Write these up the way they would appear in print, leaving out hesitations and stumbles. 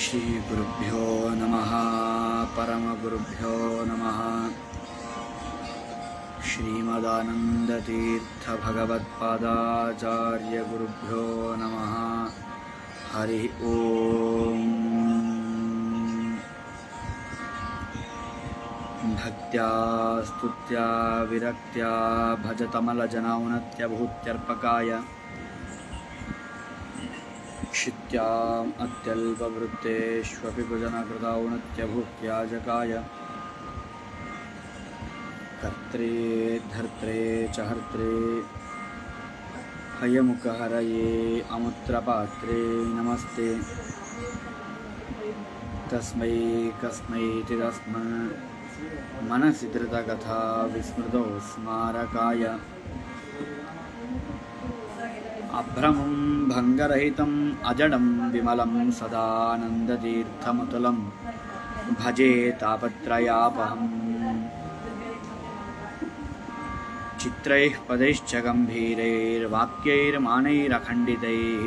ಶ್ರೀ ಗುರುಭ್ಯೋ ನಮಃ ಪರಮಗುರುಭ್ಯೋ ನಮಃ. ಶ್ರೀಮದಾನಂದತೀರ್ಥ ಭಗವತ್ಪಾದಾಚಾರ್ಯ ಗುರುಭ್ಯೋ ನಮಃ. ಹರಿ ಓಂ. ಭಕ್ತ್ಯಾ ಸ್ತುತ್ಯಾ ವಿರಕ್ತ್ಯಾ ಭಜತಮಲಜನೌನ್ನತ್ಯಭೂತ್ಯರ್ಪಕಾಯ क्षित्याम् अत्यल्पवृत्तेष्वपि भुजनकृतौन्नत्यभूत्याजकाय कर्त्रे धर्त्रे च हर्त्रे हयमुखहरये अमुत्रपात्रे नमस्ते. तस्मै कस्मैति तस्मन् मनसि धृतकथा विस्मृतौ स्मारकाय अभ्रमं भङ्गरहितं अजडं विमलं सदानन्दतीर्थमतुलं भजे तापत्रयापहम्. चित्रैः पदैश्च गम्भीरैर्वाक्यैर्मानैरखण्डितैः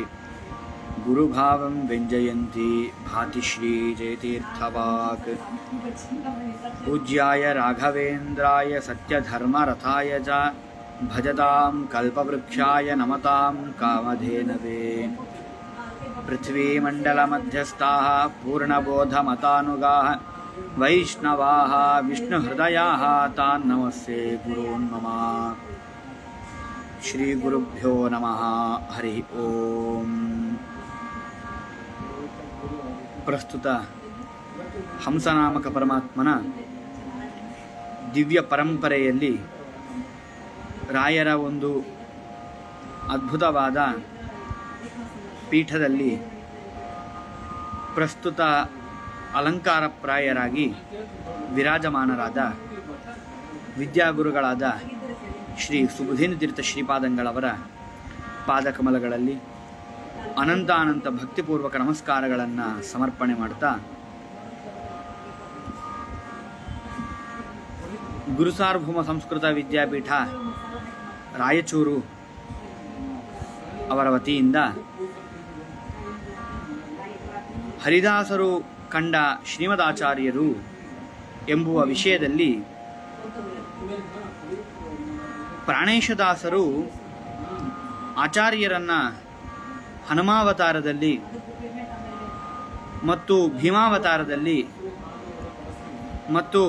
गुरुभावं व्यञ्जयन्ती भाति श्रीजयतीर्थवाक्. पूज्याय राघवेन्द्राय सत्यधर्मरथाय च भजतां कल्पवृक्षाय नमतां कामधेनवे. पृथ्वीमण्डलमध्यस्थाः पूर्णबोधमतानुगाः वैष्णवाः विष्णुहृदयाः तान् नमस्ते गुरून् मम. ಶ್ರೀಗುರುಭ್ಯೋ ನಮಃ. ಹರಿ ಓಂ. ಪ್ರಸ್ತುತ ಹಂಸನಾಮಕ ಪರಮಾತ್ಮನ ದಿವ್ಯ ಪರಂಪರೆಯಲ್ಲಿ ರಾಯರ ಒಂದು ಅದ್ಭುತವಾದ ಪೀಠದಲ್ಲಿ ಪ್ರಸ್ತುತ ಅಲಂಕಾರಪ್ರಾಯರಾಗಿ ವಿರಾಜಮಾನರಾದ ವಿದ್ಯಾಗುರುಗಳಾದ ಶ್ರೀ ಸುಬುಧೇಂದ್ರ ತೀರ್ಥ ಶ್ರೀಪಾದಂಗಳವರ ಪಾದಕಮಲಗಳಲ್ಲಿ ಅನಂತಾನಂತ ಭಕ್ತಿಪೂರ್ವಕ ನಮಸ್ಕಾರಗಳನ್ನು ಸಮರ್ಪಣೆ ಮಾಡ್ತಾ, ಗುರುಸಾರ್ವಭೌಮ ಸಂಸ್ಕೃತ ವಿದ್ಯಾಪೀಠ ರಾಯಚೂರು ಅವರ ವತಿಯಿಂದ ಹರಿದಾಸರು ಕಂಡ ಶ್ರೀಮದಾಚಾರ್ಯರು ಎಂಬುವ ವಿಷಯದಲ್ಲಿ ಪ್ರಾಣೇಶದಾಸರು ಆಚಾರ್ಯರನ್ನು ಹನುಮಾವತಾರದಲ್ಲಿ ಮತ್ತು ಭೀಮಾವತಾರದಲ್ಲಿ ಮತ್ತು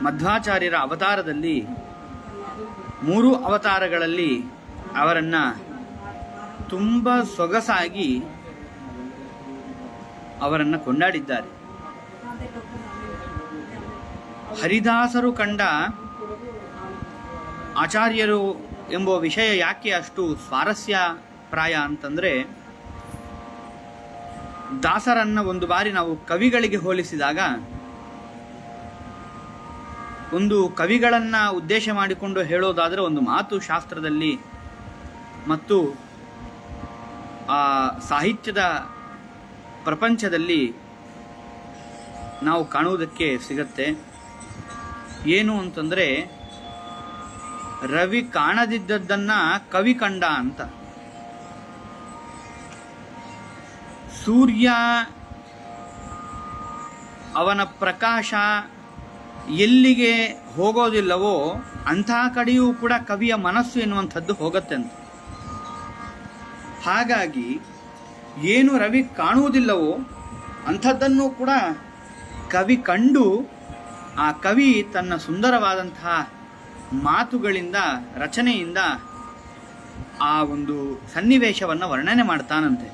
ಮಧ್ವಾಚಾರ್ಯರ ಅವತಾರದಲ್ಲಿ 3 ಅವತಾರಗಳಲ್ಲಿ ಅವರನ್ನು ತುಂಬ ಸೊಗಸಾಗಿ ಅವರನ್ನು ಕೊಂಡಾಡಿದ್ದಾರೆ. ಹರಿದಾಸರು ಕಂಡ ಆಚಾರ್ಯರು ಎಂಬ ವಿಷಯ ಯಾಕೆ ಅಷ್ಟು ಸ್ವಾರಸ್ಯಪ್ರಾಯ ಅಂತಂದರೆ, ದಾಸರನ್ನು ಒಂದು ಬಾರಿ ನಾವು ಕವಿಗಳಿಗೆ ಹೋಲಿಸಿದಾಗ, ಒಂದು ಕವಿಗಳನ್ನು ಉದ್ದೇಶ ಮಾಡಿಕೊಂಡು ಹೇಳೋದಾದರೆ ಒಂದು ಮಾತು ಶಾಸ್ತ್ರದಲ್ಲಿ ಮತ್ತು ಆ ಸಾಹಿತ್ಯದ ಪ್ರಪಂಚದಲ್ಲಿ ನಾವು ಕಾಣುವುದಕ್ಕೆ ಸಿಗತ್ತೆ. ಏನು ಅಂತಂದರೆ, ರವಿ ಕಾಣದಿದ್ದದ್ದನ್ನು ಕವಿ ಕಂಡ ಅಂತ. ಸೂರ್ಯ ಅವನ ಪ್ರಕಾಶ ಎಲ್ಲಿಗೆ ಹೋಗೋದಿಲ್ಲವೋ ಅಂಥ ಕಡೆಯೂ ಕೂಡ ಕವಿಯ ಮನಸ್ಸು ಎನ್ನುವಂಥದ್ದು ಹೋಗುತ್ತೆ ಅಂತ. ಹಾಗಾಗಿ ಏನು ರವಿ ಕಾಣುವುದಿಲ್ಲವೋ ಅಂಥದ್ದನ್ನು ಕೂಡ ಕವಿ ಕಂಡು, ಆ ಕವಿ ತನ್ನ ಸುಂದರವಾದಂತಹ ಮಾತುಗಳಿಂದ, ರಚನೆಯಿಂದ ಆ ಒಂದು ಸನ್ನಿವೇಶವನ್ನು ವರ್ಣನೆ ಮಾಡ್ತಾನಂತೆ.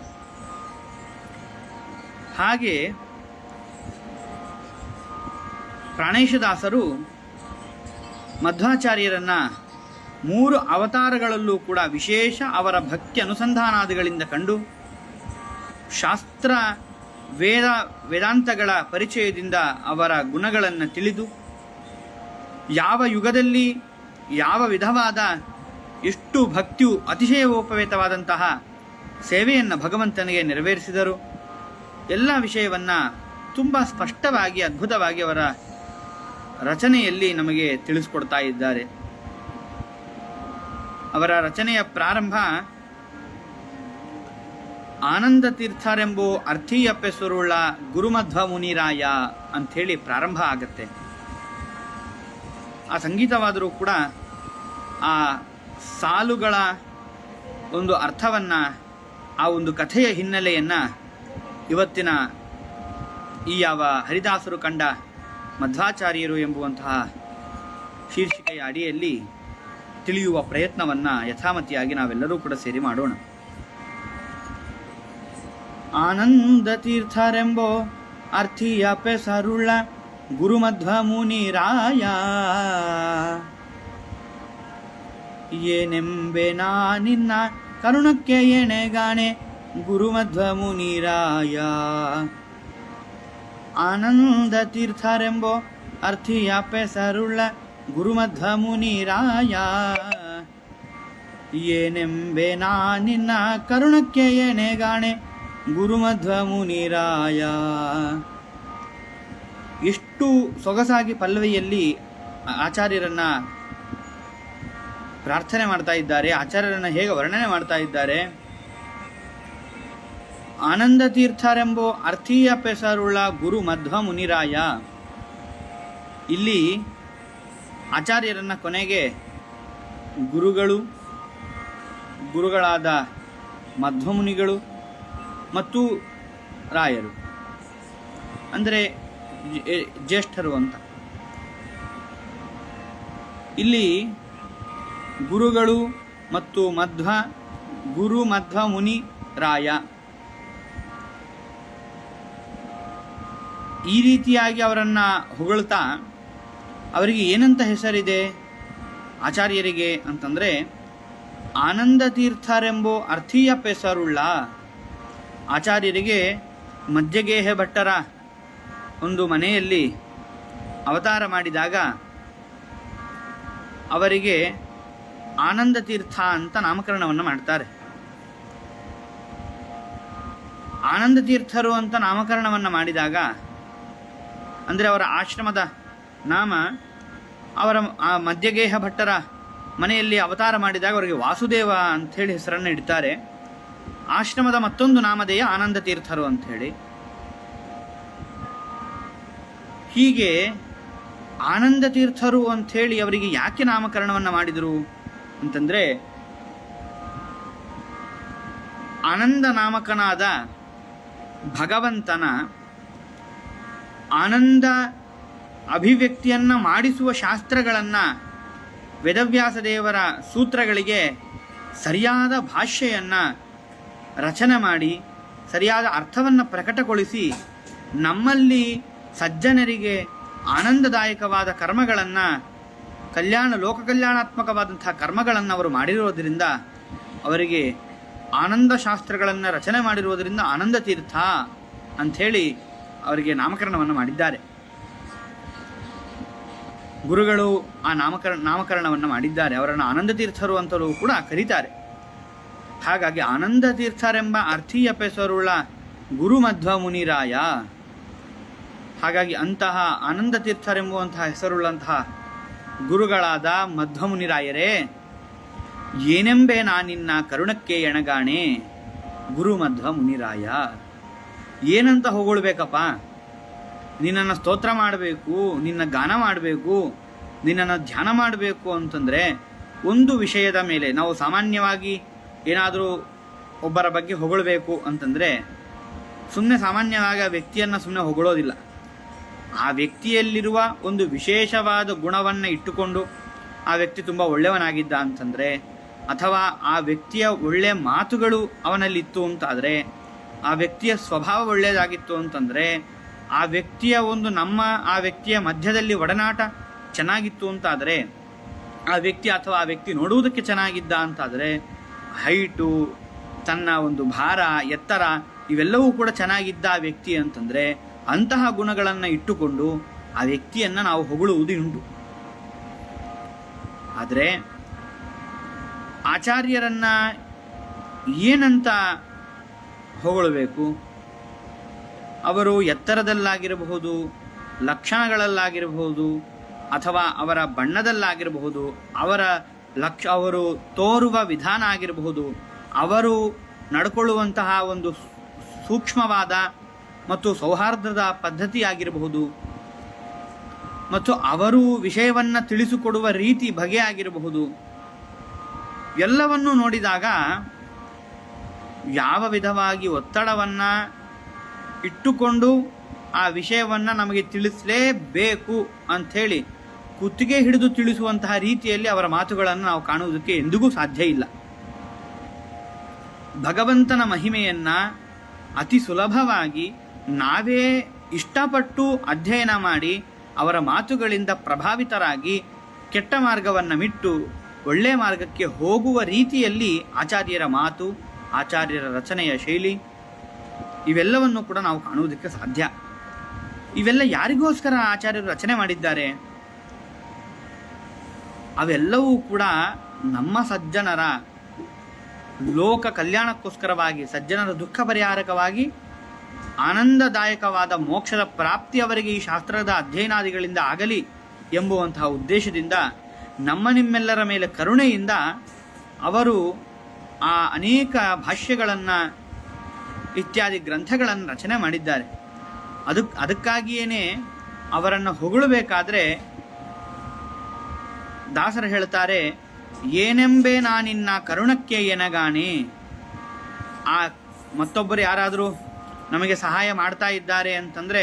ಹಾಗೆ ಪ್ರಾಣೇಶದಾಸರು ಮಧ್ವಾಚಾರ್ಯರನ್ನು 3 ಅವತಾರಗಳಲ್ಲೂ ಕೂಡ ವಿಶೇಷ ಅವರ ಭಕ್ತಿ ಅನುಸಂಧಾನಾದಿಗಳಿಂದ ಕಂಡು, ಶಾಸ್ತ್ರ ವೇದಾಂತಗಳ ಪರಿಚಯದಿಂದ ಅವರ ಗುಣಗಳನ್ನು ತಿಳಿದು, ಯಾವ ಯುಗದಲ್ಲಿ ಯಾವ ವಿಧವಾದ ಎಷ್ಟು ಭಕ್ತಿಯು ಅತಿಶಯೋಪವೇತವಾದಂತಹ ಸೇವೆಯನ್ನು ಭಗವಂತನಿಗೆ ನೆರವೇರಿಸಿದರು, ಎಲ್ಲ ವಿಷಯವನ್ನು ತುಂಬ ಸ್ಪಷ್ಟವಾಗಿ ಅದ್ಭುತವಾಗಿ ಅವರ ರಚನೆಯಲ್ಲಿ ನಮಗೆ ತಿಳಿಸ್ಕೊಡ್ತಾ ಇದ್ದಾರೆ. ಅವರ ರಚನೆಯ ಪ್ರಾರಂಭ ಆನಂದ ತೀರ್ಥರೆಂಬೋ ಅರ್ಥೀಯಪ್ಪೆಸರುಳ್ಳ ಗುರುಮಧ್ವ ಮುನಿರಾಯ ಅಂಥೇಳಿ ಪ್ರಾರಂಭ ಆಗತ್ತೆ. ಆ ಸಂಗೀತವಾದರೂ ಕೂಡ ಆ ಸಾಲುಗಳ ಒಂದು ಅರ್ಥವನ್ನು, ಆ ಒಂದು ಕಥೆಯ ಹಿನ್ನೆಲೆಯನ್ನು ಇವತ್ತಿನ ಈ ಯಾವ ಹರಿದಾಸರು ಕಂಡ ಮಧ್ವಾಚಾರ್ಯರು ಎಂಬುವಂತಹ ಶೀರ್ಷಿಕೆಯ ಅಡಿಯಲ್ಲಿ ತಿಳಿಯುವ ಪ್ರಯತ್ನವನ್ನು ಯಥಾಮತಿಯಾಗಿ ನಾವೆಲ್ಲರೂ ಕೂಡ ಸೇರಿ ಮಾಡೋಣ. ಆನಂದ ತೀರ್ಥರೆಂಬೋ ಅರ್ಥಿಯ ಪೆಸರುಳ್ಳ ಗುರುಮಧ್ವ ಮುನಿರಾಯ, ಏನೆಂಬೆ ನಾ ನಿನ್ನ ಕರುಣಕ್ಕೆ ಎಣೆಗಾಣೆ ಗುರುಮಧ್ವ ಮುನಿರಾಯ. ಆನಂದ ತೀರ್ಥರೆಂಬೋ ಅರ್ಥಿಯ ಪೆಸರುಳ್ಳ ಗುರುಮಧ್ವ ಮುನಿರಾಯ, ಏನೆಂಬೆ ನಾ ನಿನ್ನ ಕರುಣಕ್ಕೆ ಎಣೆಗಾಣೆ ಗುರುಮಧ್ವ ಮುನಿರಾಯ. ಎಷ್ಟು ಸೊಗಸಾಗಿ ಪಲ್ಲವಿಯಲ್ಲಿ ಆಚಾರ್ಯರನ್ನ ಪ್ರಾರ್ಥನೆ ಮಾಡ್ತಾ ಇದ್ದಾರೆ, ಆಚಾರ್ಯರನ್ನ ಹೇಗೆ ವರ್ಣನೆ ಮಾಡ್ತಾ ಇದ್ದಾರೆ. ಆನಂದ ತೀರ್ಥರೆಂಬೋ ಅರ್ಥೀಯ ಪೆಸರುಳ್ಳ ಗುರು ಮಧ್ವ ಮುನಿರಾಯ. ಇಲ್ಲಿ ಆಚಾರ್ಯರನ್ನ ಕೊನೆಗೆ ಗುರುಗಳಾದ ಮಧ್ವಮುನಿಗಳು ಮತ್ತು ರಾಯರು ಅಂದರೆ ಜ್ಯೇಷ್ಠರು ಅಂತ. ಇಲ್ಲಿ ಗುರುಗಳು ಮತ್ತು ಗುರು ಮಧ್ವ ಮುನಿ ರಾಯ ಈ ರೀತಿಯಾಗಿ ಅವರನ್ನು ಹೊಗಳ್ತಾ ಅವರಿಗೆ ಏನಂತ ಹೆಸರಿದೆ ಆಚಾರ್ಯರಿಗೆ ಅಂತಂದರೆ, ಆನಂದ ತೀರ್ಥರೆಂಬೋ ಅರ್ಥೀಯ ಪೆಸರುಳ್ಳ. ಆಚಾರ್ಯರಿಗೆ ಮಧ್ಯಗೇಹ ಭಟ್ಟರ ಒಂದು ಮನೆಯಲ್ಲಿ ಅವತಾರ ಮಾಡಿದಾಗ ಅವರಿಗೆ ಆನಂದ ತೀರ್ಥ ಅಂತ ನಾಮಕರಣವನ್ನು ಮಾಡ್ತಾರೆ. ಆನಂದ ತೀರ್ಥರು ಅಂತ ನಾಮಕರಣವನ್ನು ಮಾಡಿದಾಗ ಅಂದರೆ ಅವರ ಆಶ್ರಮದ ನಾಮ, ಅವರ ಆ ಮಧ್ಯಗೇಹ ಭಟ್ಟರ ಮನೆಯಲ್ಲಿ ಅವತಾರ ಮಾಡಿದಾಗ ಅವರಿಗೆ ವಾಸುದೇವ ಅಂಥೇಳಿ ಹೆಸರನ್ನು ಇಡ್ತಾರೆ. ಆಶ್ರಮದ ಮತ್ತೊಂದು ನಾಮಧೇಯ ಆನಂದ ತೀರ್ಥರು ಅಂಥೇಳಿ. ಹೀಗೆ ಆನಂದ ತೀರ್ಥರು ಅಂಥೇಳಿ ಅವರಿಗೆ ಯಾಕೆ ನಾಮಕರಣವನ್ನು ಮಾಡಿದರು ಅಂತಂದರೆ, ಆನಂದ ನಾಮಕನಾದ ಭಗವಂತನ ಆನಂದ ಅಭಿವ್ಯಕ್ತಿಯನ್ನು ಮಾಡಿಸುವ ಶಾಸ್ತ್ರಗಳನ್ನು, ವೇದವ್ಯಾಸ ದೇವರ ಸೂತ್ರಗಳಿಗೆ ಸರಿಯಾದ ಭಾಷ್ಯೆಯನ್ನು ರಚನೆ ಮಾಡಿ ಸರಿಯಾದ ಅರ್ಥವನ್ನು ಪ್ರಕಟಗೊಳಿಸಿ ನಮ್ಮಲ್ಲಿ ಸಜ್ಜನರಿಗೆ ಆನಂದದಾಯಕವಾದ ಕರ್ಮಗಳನ್ನು, ಲೋಕ ಕಲ್ಯಾಣಾತ್ಮಕವಾದಂತಹ ಕರ್ಮಗಳನ್ನು ಅವರು ಮಾಡಿರುವುದರಿಂದ, ಅವರಿಗೆ ಆನಂದ ಶಾಸ್ತ್ರಗಳನ್ನು ರಚನೆ ಮಾಡಿರುವುದರಿಂದ ಆನಂದ ತೀರ್ಥ ಅಂಥೇಳಿ ಅವರಿಗೆ ನಾಮಕರಣವನ್ನು ಮಾಡಿದ್ದಾರೆ. ಗುರುಗಳು ಆ ನಾಮಕರಣವನ್ನು ಮಾಡಿದ್ದಾರೆ. ಅವರನ್ನು ಆನಂದ ತೀರ್ಥರು ಅಂತಲೂ ಕೂಡ ಕರೀತಾರೆ. ಹಾಗಾಗಿ ಆನಂದ ತೀರ್ಥರೆಂಬ ಅರ್ಥೀಯ ಪೆಸರುಳ್ಳ ಗುರು ಮಧ್ವ ಮುನಿರಾಯ. ಹಾಗಾಗಿ ಅಂತಹ ಆನಂದ ತೀರ್ಥರೆಂಬುವಂತಹ ಹೆಸರುಳ್ಳಂತಹ ಗುರುಗಳಾದ ಮಧ್ವ ಮುನಿರಾಯರೇ, ಏನೆಂಬೆ ನಾನಿನ್ನ ಕರುಣಕ್ಕೆ ಎಣಗಾಣೆ ಗುರು ಮಧ್ವ ಮುನಿರಾಯ. ಏನಂತ ಹೊಗಳ್ಬೇಕಪ್ಪ, ನಿನ್ನನ್ನು ಸ್ತೋತ್ರ ಮಾಡಬೇಕು, ನಿನ್ನ ಗಾನ ಮಾಡಬೇಕು, ನಿನ್ನನ್ನು ಧ್ಯಾನ ಮಾಡಬೇಕು ಅಂತಂದರೆ ಒಂದು ವಿಷಯದ ಮೇಲೆ ನಾವು ಸಾಮಾನ್ಯವಾಗಿ ಏನಾದರೂ ಒಬ್ಬರ ಬಗ್ಗೆ ಹೊಗಳಬೇಕು ಅಂತಂದರೆ ಸುಮ್ಮನೆ ಸಾಮಾನ್ಯವಾಗಿ ಆ ವ್ಯಕ್ತಿಯನ್ನು ಸುಮ್ಮನೆ ಹೊಗಳೋದಿಲ್ಲ. ಆ ವ್ಯಕ್ತಿಯಲ್ಲಿರುವ ಒಂದು ವಿಶೇಷವಾದ ಗುಣವನ್ನು ಇಟ್ಟುಕೊಂಡು ಆ ವ್ಯಕ್ತಿ ತುಂಬ ಒಳ್ಳೆಯವನಾಗಿದ್ದ ಅಂತಂದರೆ, ಅಥವಾ ಆ ವ್ಯಕ್ತಿಯ ಒಳ್ಳೆಯ ಮಾತುಗಳು ಅವನಲ್ಲಿತ್ತು ಅಂತಾದರೆ, ಆ ವ್ಯಕ್ತಿಯ ಸ್ವಭಾವ ಒಳ್ಳೆಯದಾಗಿತ್ತು ಅಂತಂದರೆ, ಆ ವ್ಯಕ್ತಿಯ ಆ ವ್ಯಕ್ತಿಯ ಮಧ್ಯದಲ್ಲಿ ಒಡನಾಟ ಚೆನ್ನಾಗಿತ್ತು ಅಂತಾದರೆ, ಆ ವ್ಯಕ್ತಿ ಅಥವಾ ಆ ವ್ಯಕ್ತಿ ನೋಡುವುದಕ್ಕೆ ಚೆನ್ನಾಗಿದ್ದ ಅಂತಾದರೆ, ಹೈಟು, ತನ್ನ ಒಂದು ಭಾರ, ಎತ್ತರ ಇವೆಲ್ಲವೂ ಕೂಡ ಚೆನ್ನಾಗಿದ್ದ ಆ ವ್ಯಕ್ತಿ ಅಂತಂದರೆ, ಅಂತಹ ಗುಣಗಳನ್ನು ಇಟ್ಟುಕೊಂಡು ಆ ವ್ಯಕ್ತಿಯನ್ನು ನಾವು ಹೊಗಳುವುದು ಉಂಟು. ಆದರೆ ಆಚಾರ್ಯರನ್ನ ಏನಂತ ಹೊಗಳಬೇಕು? ಅವರು ಎತ್ತರದಲ್ಲಾಗಿರಬಹುದು, ಲಕ್ಷಣಗಳಲ್ಲಾಗಿರಬಹುದು, ಅಥವಾ ಅವರ ಬಣ್ಣದಲ್ಲಾಗಿರಬಹುದು, ಅವರು ತೋರುವ ವಿಧಾನ ಆಗಿರಬಹುದು, ಅವರು ನಡ್ಕೊಳ್ಳುವಂತಹ ಒಂದು ಸೂಕ್ಷ್ಮವಾದ ಮತ್ತು ಸೌಹಾರ್ದದ ಪದ್ಧತಿಯಾಗಿರಬಹುದು, ಮತ್ತು ಅವರು ವಿಷಯವನ್ನು ತಿಳಿಸಿಕೊಡುವ ರೀತಿ ಬಗೆಯಾಗಿರಬಹುದು, ಎಲ್ಲವನ್ನೂ ನೋಡಿದಾಗ ಯಾವ ವಿಧವಾಗಿ ಒತ್ತಡವನ್ನು ಇಟ್ಟುಕೊಂಡು ಆ ವಿಷಯವನ್ನು ನಮಗೆ ತಿಳಿಸಲೇಬೇಕು ಅಂಥೇಳಿ ಕುತ್ತಿಗೆ ಹಿಡಿದು ತಿಳಿಸುವಂತಹ ರೀತಿಯಲ್ಲಿ ಅವರ ಮಾತುಗಳನ್ನು ನಾವು ಕಾಣುವುದಕ್ಕೆ ಎಂದಿಗೂ ಸಾಧ್ಯ ಇಲ್ಲ. ಭಗವಂತನ ಮಹಿಮೆಯನ್ನು ಅತಿ ಸುಲಭವಾಗಿ ನಾವೇ ಇಷ್ಟಪಟ್ಟು ಅಧ್ಯಯನ ಮಾಡಿ ಅವರ ಮಾತುಗಳಿಂದ ಪ್ರಭಾವಿತರಾಗಿ ಕೆಟ್ಟ ಮಾರ್ಗವನ್ನು ಬಿಟ್ಟು ಒಳ್ಳೆಯ ಮಾರ್ಗಕ್ಕೆ ಹೋಗುವ ರೀತಿಯಲ್ಲಿ ಆಚಾರ್ಯರ ಮಾತು, ಆಚಾರ್ಯರ ರಚನೆಯ ಶೈಲಿ ಇವೆಲ್ಲವನ್ನು ಕೂಡ ನಾವು ಕಾಣುವುದಕ್ಕೆ ಸಾಧ್ಯ. ಇವೆಲ್ಲ ಯಾರಿಗೋಸ್ಕರ ಆಚಾರ್ಯರು ರಚನೆ ಮಾಡಿದ್ದಾರೆ? ಅವೆಲ್ಲವೂ ಕೂಡ ನಮ್ಮ ಸಜ್ಜನರ ಲೋಕ ಕಲ್ಯಾಣಕ್ಕೋಸ್ಕರವಾಗಿ, ಸಜ್ಜನರ ದುಃಖ ಪರಿಹಾರಕವಾಗಿ, ಆನಂದದಾಯಕವಾದ ಮೋಕ್ಷದ ಪ್ರಾಪ್ತಿ ಅವರಿಗೆ ಈ ಶಾಸ್ತ್ರದ ಅಧ್ಯಯನಾದಿಗಳಿಂದ ಆಗಲಿ ಎಂಬುವಂತಹ ಉದ್ದೇಶದಿಂದ ನಿಮ್ಮೆಲ್ಲರ ಮೇಲೆ ಕರುಣೆಯಿಂದ ಅವರು ಆ ಅನೇಕ ಭಾಷ್ಯಗಳನ್ನು ಇತ್ಯಾದಿ ಗ್ರಂಥಗಳನ್ನು ರಚನೆ ಮಾಡಿದ್ದಾರೆ. ಅದಕ್ಕಾಗಿಯೇ ಅವರನ್ನು ಹೊಗಳಬೇಕಾದ್ರೆ ದಾಸರು ಹೇಳ್ತಾರೆ, ಏನೆಂಬೆ ನಾನಿನ್ನ ಕರುಣಕ್ಕೆ ಎನಗಾಣೆ. ಆ ಮತ್ತೊಬ್ಬರು ಯಾರಾದರೂ ನಮಗೆ ಸಹಾಯ ಮಾಡ್ತಾ ಇದ್ದಾರೆ ಅಂತಂದರೆ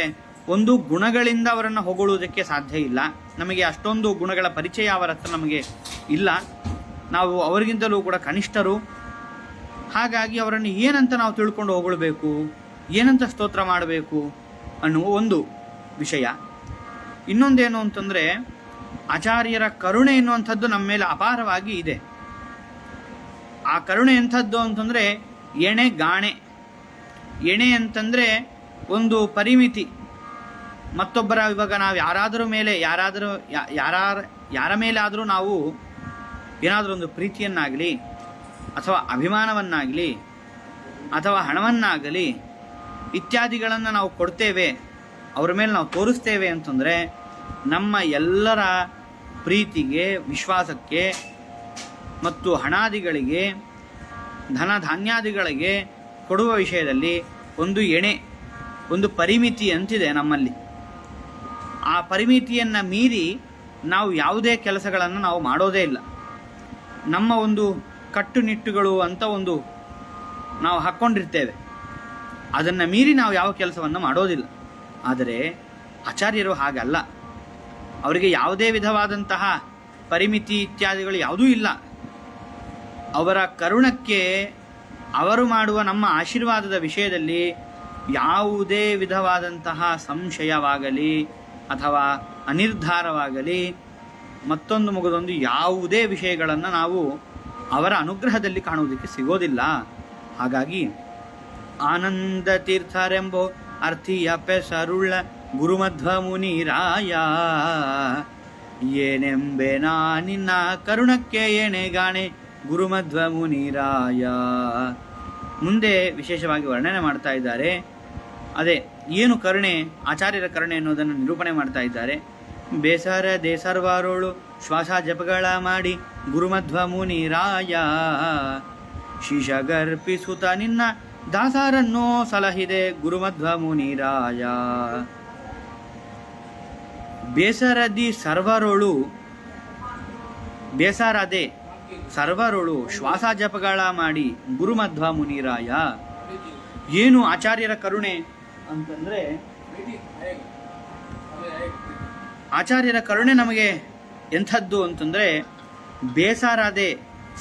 ಒಂದು ಗುಣಗಳಿಂದ ಅವರನ್ನು ಹೊಗಳುವುದಕ್ಕೆ ಸಾಧ್ಯ ಇಲ್ಲ. ನಮಗೆ ಅಷ್ಟೊಂದು ಗುಣಗಳ ಪರಿಚಯ ಅವರ ಹತ್ರ ನಮಗೆ ಇಲ್ಲ. ನಾವು ಅವರಿಗಿಂತಲೂ ಕೂಡ ಕನಿಷ್ಠರು. ಹಾಗಾಗಿ ಅವರನ್ನು ಏನಂತ ನಾವು ತಿಳ್ಕೊಂಡು ಹೊಗಳಬೇಕು, ಏನಂತ ಸ್ತೋತ್ರ ಮಾಡಬೇಕು ಅನ್ನುವ ಒಂದು ವಿಷಯ. ಇನ್ನೊಂದೇನು ಅಂತಂದರೆ, ಆಚಾರ್ಯರ ಕರುಣೆ ಎನ್ನುವಂಥದ್ದು ನಮ್ಮ ಮೇಲೆ ಅಪಾರವಾಗಿ ಇದೆ. ಆ ಕರುಣೆ ಎಂಥದ್ದು ಅಂತಂದರೆ ಎಣೆಗಾಣೆ. ಎಣೆ ಅಂತಂದರೆ ಒಂದು ಪರಿಮಿತಿ. ಮತ್ತೊಬ್ಬರ ಇವಾಗ ನಾವು ಯಾರ ಮೇಲಾದರೂ ನಾವು ಏನಾದರೂ ಒಂದು ಪ್ರೀತಿಯನ್ನಾಗಲಿ ಅಥವಾ ಅಭಿಮಾನವನ್ನಾಗಲಿ ಅಥವಾ ಹಣವನ್ನಾಗಲಿ ಇತ್ಯಾದಿಗಳನ್ನು ನಾವು ಕೊಡ್ತೇವೆ, ಅವರ ಮೇಲೆ ನಾವು ತೋರಿಸ್ತೇವೆ ಅಂತಂದರೆ ನಮ್ಮ ಎಲ್ಲರ ಪ್ರೀತಿಗೆ, ವಿಶ್ವಾಸಕ್ಕೆ ಮತ್ತು ಹಣಾದಿಗಳಿಗೆ, ಧನ ಧಾನ್ಯಾದಿಗಳಿಗೆ ಕೊಡುವ ವಿಷಯದಲ್ಲಿ ಒಂದು ಎಣೆ, ಒಂದು ಪರಿಮಿತಿ ಅಂತಿದೆ ನಮ್ಮಲ್ಲಿ. ಆ ಪರಿಮಿತಿಯನ್ನು ಮೀರಿ ನಾವು ಯಾವುದೇ ಕೆಲಸಗಳನ್ನು ನಾವು ಮಾಡೋದೇ ಇಲ್ಲ. ನಮ್ಮ ಒಂದು ಕಟ್ಟುನಿಟ್ಟುಗಳು ಅಂತ ಒಂದು ನಾವು ಹಾಕ್ಕೊಂಡಿರ್ತೇವೆ, ಅದನ್ನು ಮೀರಿ ನಾವು ಯಾವ ಕೆಲಸವನ್ನು ಮಾಡೋದಿಲ್ಲ. ಆದರೆ ಆಚಾರ್ಯರು ಹಾಗಲ್ಲ. ಅವರಿಗೆ ಯಾವುದೇ ವಿಧವಾದಂತಹ ಪರಿಮಿತಿ ಇತ್ಯಾದಿಗಳು ಯಾವುದೂ ಇಲ್ಲ. ಅವರ ಕರುಣಕ್ಕೆ, ಅವರು ಮಾಡುವ ನಮ್ಮ ಆಶೀರ್ವಾದದ ವಿಷಯದಲ್ಲಿ ಯಾವುದೇ ವಿಧವಾದಂತಹ ಸಂಶಯವಾಗಲಿ ಅಥವಾ ಅನಿರ್ಧಾರವಾಗಲಿ ಮತ್ತೊಂದು ಮುಗದೊಂದು ಯಾವುದೇ ವಿಷಯಗಳನ್ನು ನಾವು ಅವರ ಅನುಗ್ರಹದಲ್ಲಿ ಕಾಣುವುದಕ್ಕೆ ಸಿಗೋದಿಲ್ಲ. ಹಾಗಾಗಿ ಆನಂದ ತೀರ್ಥರೆಂಬೋ ಅರ್ಥಿಯ ಪೆಸರುಳ್ಳ ಗುರುಮಧ್ವ ಮುನಿರಾಯ, ಏನೆಂಬೆ ನಿನ್ನ ಕರುಣಕ್ಕೆ ಎಣೆಗಾಣೆ ಗುರುಮಧ್ವ ಮುನಿರಾಯ. ಮುಂದೆ ವಿಶೇಷವಾಗಿ ವರ್ಣನೆ ಮಾಡ್ತಾ ಇದ್ದಾರೆ. ಅದೇ ಏನು ಕರುಣೆ, ಆಚಾರ್ಯರ ಕರುಣೆ ಎನ್ನುವುದನ್ನು ನಿರೂಪಣೆ ಮಾಡ್ತಾ ಇದ್ದಾರೆ. ಬೇಸರದೆ ಸರ್ವರೋಳು ಶ್ವಾಸ ಜಪಗಳ ಮಾಡಿ ಗುರುಮಧ್ವ ಮುನಿರಾಯ, ಶಿಶಗರ್ಪಿಸುತ್ತ ನಿನ್ನ ದಾಸರನ್ನೋ ಸಲಹಿದೆ ಗುರುಮಧ್ವ ಮುನಿರಾಯ. ಬೇಸರದಿ ಸರ್ವರೋಳು, ಬೇಸರದೆ ಸರ್ವರೋಳು ಶ್ವಾಸ ಜಪಗಳ ಮಾಡಿ ಗುರುಮಧ್ವ ಮುನಿರಾಯ. ಏನು ಆಚಾರ್ಯರ ಕರುಣೆ ಅಂತಂದರೆ, ಆಚಾರ್ಯರ ಕರುಣೆ ನಮಗೆ ಎಂಥದ್ದು ಅಂತಂದರೆ, ಬೇಸರದೆ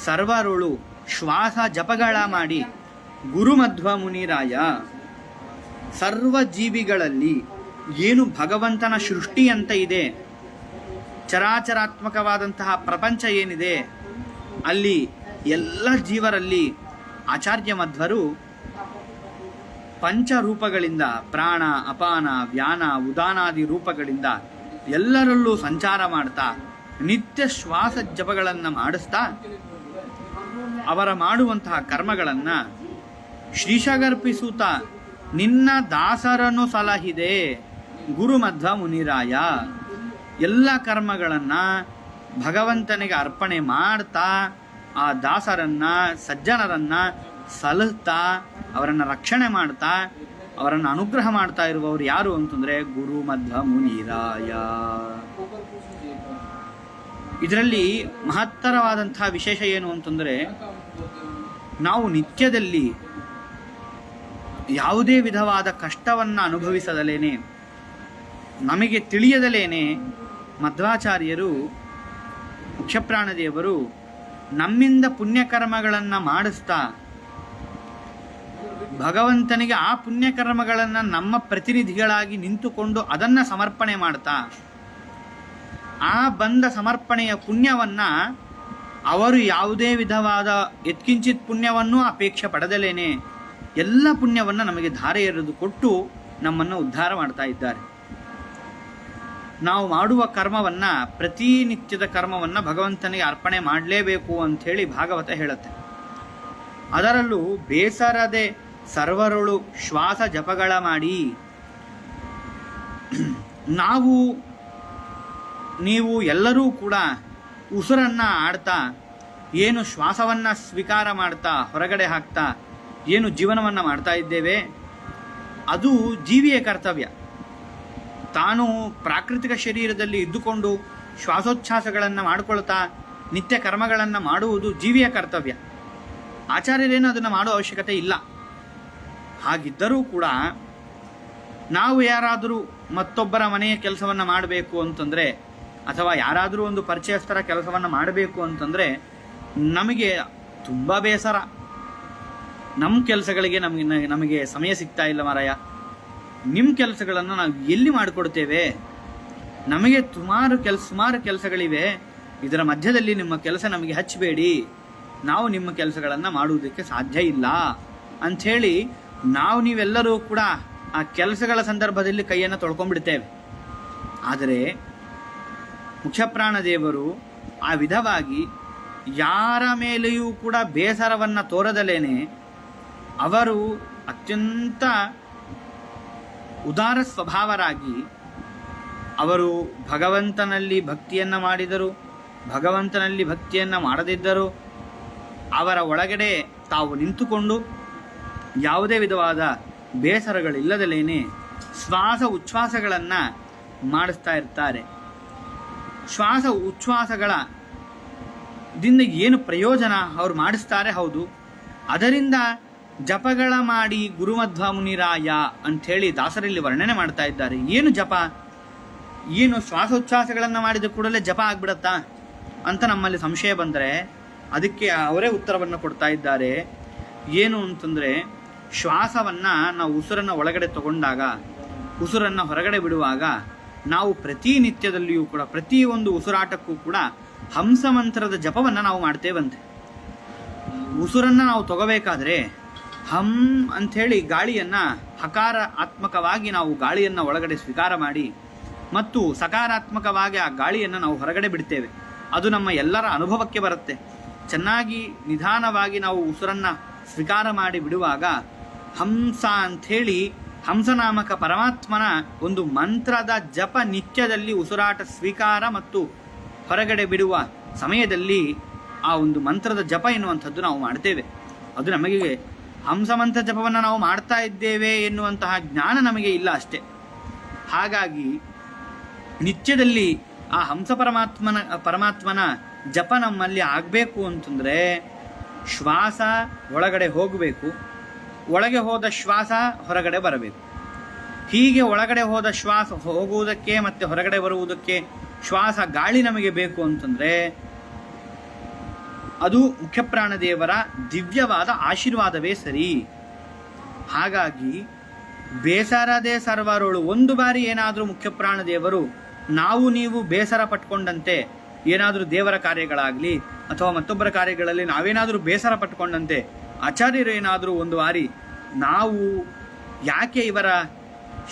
ಸರ್ವರೋಳು ಶ್ವಾಸ ಜಪಗಳ ಮಾಡಿ ಗುರುಮಧ್ವ ಮುನಿರಾಯ. ಸರ್ವ ಜೀವಿಗಳಲ್ಲಿ ಏನು ಭಗವಂತನ ಸೃಷ್ಟಿ ಅಂತ ಇದೆ, ಚರಾಚರಾತ್ಮಕವಾದಂತಹ ಪ್ರಪಂಚ ಏನಿದೆ, ಅಲ್ಲಿ ಎಲ್ಲ ಜೀವರಲ್ಲಿ ಆಚಾರ್ಯ ಮಧ್ವರು ಪಂಚರೂಪಗಳಿಂದ, ಪ್ರಾಣ, ಅಪಾನ, ವ್ಯಾನ, ಉದಾನಾದಿ ರೂಪಗಳಿಂದ ಎಲ್ಲರಲ್ಲೂ ಸಂಚಾರ ಮಾಡ್ತಾ ನಿತ್ಯ ಶ್ವಾಸ ಜಪಗಳನ್ನು ಮಾಡಿಸ್ತಾ ಅವರ ಮಾಡುವಂತಹ ಕರ್ಮಗಳನ್ನು ಶ್ರೀಶಗರ್ಪಿಸುತ್ತ ನಿನ್ನ ದಾಸರನ್ನು ಸಲಹಿದೆ ಗುರುಮಧ್ವ ಮುನಿರಾಯ. ಎಲ್ಲ ಕರ್ಮಗಳನ್ನು ಭಗವಂತನಿಗೆ ಅರ್ಪಣೆ ಮಾಡ್ತಾ ಆ ದಾಸರನ್ನು, ಸಜ್ಜನರನ್ನು ಸಲಹುತ್ತಾ ಅವರನ್ನು ರಕ್ಷಣೆ ಮಾಡ್ತಾ ಅವರನ್ನು ಅನುಗ್ರಹ ಮಾಡ್ತಾ ಇರುವವರು ಯಾರು ಅಂತಂದರೆ ಗುರು ಮಧ್ವ ಮುನಿರಾಯ. ಇದರಲ್ಲಿ ಮಹತ್ತರವಾದಂತಹ ವಿಶೇಷ ಏನು ಅಂತಂದರೆ, ನಾವು ನಿತ್ಯದಲ್ಲಿ ಯಾವುದೇ ವಿಧವಾದ ಕಷ್ಟವನ್ನು ಅನುಭವಿಸದಲೇನೆ, ನಮಗೆ ತಿಳಿಯದಲೇನೆ ಮಧ್ವಾಚಾರ್ಯರು ಮುಖ್ಯಪ್ರಾಣದೇವರು ನಮ್ಮಿಂದ ಪುಣ್ಯಕರ್ಮಗಳನ್ನು ಮಾಡಿಸ್ತಾ ಭಗವಂತನಿಗೆ ಆ ಪುಣ್ಯಕರ್ಮಗಳನ್ನು ನಮ್ಮ ಪ್ರತಿನಿಧಿಗಳಾಗಿ ನಿಂತುಕೊಂಡು ಅದನ್ನು ಸಮರ್ಪಣೆ ಮಾಡ್ತಾ ಆ ಬಂದ ಸಮರ್ಪಣೆಯ ಪುಣ್ಯವನ್ನು ಅವರು ಯಾವುದೇ ವಿಧವಾದ ಯತ್ಕಿಂಚಿತ್ ಪುಣ್ಯವನ್ನು ಅಪೇಕ್ಷೆ ಪಡೆದಲೇನೆ ಎಲ್ಲ ಪುಣ್ಯವನ್ನು ನಮಗೆ ಧಾರೆ ಎರೆದು ಕೊಟ್ಟು ನಮ್ಮನ್ನು ಉದ್ಧಾರ ಮಾಡ್ತಾ ಇದ್ದಾರೆ. ನಾವು ಮಾಡುವ ಕರ್ಮವನ್ನು, ಪ್ರತಿನಿತ್ಯದ ಕರ್ಮವನ್ನು ಭಗವಂತನಿಗೆ ಅರ್ಪಣೆ ಮಾಡಲೇಬೇಕು ಅಂಥೇಳಿ ಭಾಗವತ ಹೇಳುತ್ತೆ. ಅದರಲ್ಲೂ ಬೇಸರದೆ ಸರ್ವರೊಳು ಶ್ವಾಸ ಜಪಗಳ ಮಾಡಿ, ನೀವು ಎಲ್ಲರೂ ಕೂಡ ಉಸಿರನ್ನು ಆಡ್ತಾ, ಏನು ಶ್ವಾಸವನ್ನು ಸ್ವೀಕಾರ ಮಾಡ್ತಾ ಹೊರಗಡೆ ಹಾಕ್ತಾ ಏನು ಜೀವನವನ್ನು ಮಾಡ್ತಾ ಇದ್ದೇವೆ, ಅದು ಜೀವಿಯ ಕರ್ತವ್ಯ. ತಾನು ಪ್ರಾಕೃತಿಕ ಶರೀರದಲ್ಲಿ ಇದ್ದುಕೊಂಡು ಶ್ವಾಸೋಚ್ಛ್ವಾಸಗಳನ್ನು ಮಾಡಿಕೊಳ್ತಾ ನಿತ್ಯ ಕರ್ಮಗಳನ್ನು ಮಾಡುವುದು ಜೀವಿಯ ಕರ್ತವ್ಯ. ಆಚಾರ್ಯರೇನು ಅದನ್ನು ಮಾಡೋ ಅವಶ್ಯಕತೆ ಇಲ್ಲ. ಹಾಗಿದ್ದರೂ ಕೂಡ ನಾವು ಯಾರಾದರೂ ಮತ್ತೊಬ್ಬರ ಮನೆಯ ಕೆಲಸವನ್ನು ಮಾಡಬೇಕು ಅಂತಂದರೆ, ಅಥವಾ ಯಾರಾದರೂ ಒಂದು ಪರಿಚಯಸ್ಥರ ಕೆಲಸವನ್ನು ಮಾಡಬೇಕು ಅಂತಂದರೆ ನಮಗೆ ತುಂಬ ಬೇಸರ. ನಮ್ಮ ಕೆಲಸಗಳಿಗೆ ನಮಗೆ ಸಮಯ ಸಿಗ್ತಾ ಇಲ್ಲ ಮಾರಾಯ, ನಿಮ್ಮ ಕೆಲಸಗಳನ್ನು ನಾವು ಎಲ್ಲಿ ಮಾಡಿಕೊಡ್ತೇವೆ, ನಮಗೆ ಸುಮಾರು ಕೆಲಸಗಳಿವೆ, ಇದರ ಮಧ್ಯದಲ್ಲಿ ನಿಮ್ಮ ಕೆಲಸ ನಮಗೆ ಹಚ್ಚಬೇಡಿ, ನಾವು ನಿಮ್ಮ ಕೆಲಸಗಳನ್ನು ಮಾಡುವುದಕ್ಕೆ ಸಾಧ್ಯ ಇಲ್ಲ ಅಂಥೇಳಿ ನೀವೆಲ್ಲರೂ ಕೂಡ ಆ ಕೆಲಸಗಳ ಸಂದರ್ಭದಲ್ಲಿ ಕೈಯನ್ನು ತೊಳ್ಕೊಂಡ್ಬಿಡ್ತೇವೆ. ಆದರೆ ಮುಖ್ಯಪ್ರಾಣದೇವರು ಆ ವಿಧವಾಗಿ ಯಾರ ಮೇಲೆಯೂ ಕೂಡ ಬೇಸರವನ್ನು ತೋರದಲೇನೆ ಅವರು ಅತ್ಯಂತ ಉದಾರ ಸ್ವಭಾವರಾಗಿ ಅವರು ಭಗವಂತನಲ್ಲಿ ಭಕ್ತಿಯನ್ನು ಮಾಡಿದರು, ಭಗವಂತನಲ್ಲಿ ಭಕ್ತಿಯನ್ನು ಮಾಡದಿದ್ದರು, ಅವರ ಒಳಗಡೆ ತಾವು ನಿಂತುಕೊಂಡು ಯಾವುದೇ ವಿಧವಾದ ಬೇಸರಗಳಿಲ್ಲದಲೇನೆ ಶ್ವಾಸ ಉಚ್ಛ್ವಾಸಗಳನ್ನು ಮಾಡಿಸ್ತಾ ಇರ್ತಾರೆ. ಶ್ವಾಸ ಉಚ್ಛ್ವಾಸದಿಂದ ಏನು ಪ್ರಯೋಜನ ಅವರು ಮಾಡಿಸ್ತಾರೆ, ಹೌದು. ಅದರಿಂದ ಜಪಗಳ ಮಾಡಿ ಗುರುಮಧ್ವ ಮುನಿರಾಯ ಅಂಥೇಳಿ ದಾಸರಲ್ಲಿ ವರ್ಣನೆ ಮಾಡ್ತಾ ಇದ್ದಾರೆ. ಏನು ಜಪ, ಏನು ಶ್ವಾಸೋಚ್ಛ್ವಾಸಗಳನ್ನು ಮಾಡಿದ ಕೂಡಲೇ ಜಪ ಆಗ್ಬಿಡತ್ತಾ ಅಂತ ನಮ್ಮಲ್ಲಿ ಸಂಶಯ ಬಂದರೆ ಅದಕ್ಕೆ ಅವರೇ ಉತ್ತರವನ್ನು ಕೊಡ್ತಾ ಇದ್ದಾರೆ. ಏನು ಅಂತಂದರೆ, ಶ್ವಾಸವನ್ನು ನಾವು ಉಸಿರನ್ನು ಒಳಗಡೆ ತಗೊಂಡಾಗ, ಉಸಿರನ್ನು ಹೊರಗಡೆ ಬಿಡುವಾಗ ನಾವು ಪ್ರತಿನಿತ್ಯದಲ್ಲಿಯೂ ಕೂಡ ಪ್ರತಿಯೊಂದು ಉಸಿರಾಟಕ್ಕೂ ಕೂಡ ಹಂಸ ಮಂತ್ರದ ಜಪವನ್ನು ನಾವು ಮಾಡ್ತೇವಂತೆ. ಉಸಿರನ್ನು ನಾವು ತಗೋಬೇಕಾದ್ರೆ ಹಂ ಅಂಥೇಳಿ ಗಾಳಿಯನ್ನು ಹಕಾರಾತ್ಮಕವಾಗಿ ನಾವು ಗಾಳಿಯನ್ನು ಒಳಗಡೆ ಸ್ವೀಕಾರ ಮಾಡಿ ಮತ್ತು ಸಕಾರಾತ್ಮಕವಾಗಿ ಆ ಗಾಳಿಯನ್ನು ನಾವು ಹೊರಗಡೆ ಬಿಡ್ತೇವೆ. ಅದು ನಮ್ಮ ಎಲ್ಲರ ಅನುಭವಕ್ಕೆ ಬರುತ್ತೆ. ಚೆನ್ನಾಗಿ ನಿಧಾನವಾಗಿ ನಾವು ಉಸಿರನ್ನು ಸ್ವೀಕಾರ ಮಾಡಿ ಬಿಡುವಾಗ ಹಂಸ ಅಂಥೇಳಿ ಹಂಸನಾಮಕ ಪರಮಾತ್ಮನ ಒಂದು ಮಂತ್ರದ ಜಪ ನಿತ್ಯದಲ್ಲಿ ಉಸಿರಾಟ ಸ್ವೀಕಾರ ಮತ್ತು ಹೊರಗಡೆ ಬಿಡುವ ಸಮಯದಲ್ಲಿ ಆ ಒಂದು ಮಂತ್ರದ ಜಪ ಎನ್ನುವಂಥದ್ದು ನಾವು ಮಾಡ್ತೇವೆ. ಅದು ನಮಗೆ ಹಂಸಮಂತ್ರ ಜಪವನ್ನು ನಾವು ಮಾಡ್ತಾ ಇದ್ದೇವೆ ಎನ್ನುವಂತಹ ಜ್ಞಾನ ನಮಗೆ ಇಲ್ಲ ಅಷ್ಟೇ. ಹಾಗಾಗಿ ನಿತ್ಯದಲ್ಲಿ ಆ ಹಂಸ ಪರಮಾತ್ಮನ ಜಪ ನಮ್ಮಲ್ಲಿ ಆಗಬೇಕು ಅಂತಂದರೆ ಶ್ವಾಸ ಒಳಗಡೆ ಹೋಗಬೇಕು, ಒಳಗೆ ಹೋದ ಶ್ವಾಸ ಹೊರಗಡೆ ಬರಬೇಕು. ಹೀಗೆ ಒಳಗಡೆ ಹೋದ ಶ್ವಾಸ ಹೋಗುವುದಕ್ಕೆ ಮತ್ತು ಹೊರಗಡೆ ಬರುವುದಕ್ಕೆ ಶ್ವಾಸ ಗಾಳಿ ನಮಗೆ ಬೇಕು ಅಂತಂದರೆ ಅದು ಮುಖ್ಯಪ್ರಾಣದೇವರ ದಿವ್ಯವಾದ ಆಶೀರ್ವಾದವೇ ಸರಿ. ಹಾಗಾಗಿ ಬೇಸರದೆ ಸರ್ವರೋಳು, ಒಂದು ಬಾರಿ ಏನಾದರೂ ಮುಖ್ಯಪ್ರಾಣದೇವರು ನೀವು ಬೇಸರ ಪಟ್ಕೊಂಡಂತೆ ಏನಾದರೂ ದೇವರ ಕಾರ್ಯಗಳಾಗಲಿ ಅಥವಾ ಮತ್ತೊಬ್ಬರ ಕಾರ್ಯಗಳಲ್ಲಿ ನಾವೇನಾದರೂ ಬೇಸರ ಪಟ್ಕೊಂಡಂತೆ ಆಚಾರ್ಯರು ಏನಾದರೂ ಒಂದು ಬಾರಿ ನಾವು ಯಾಕೆ ಇವರ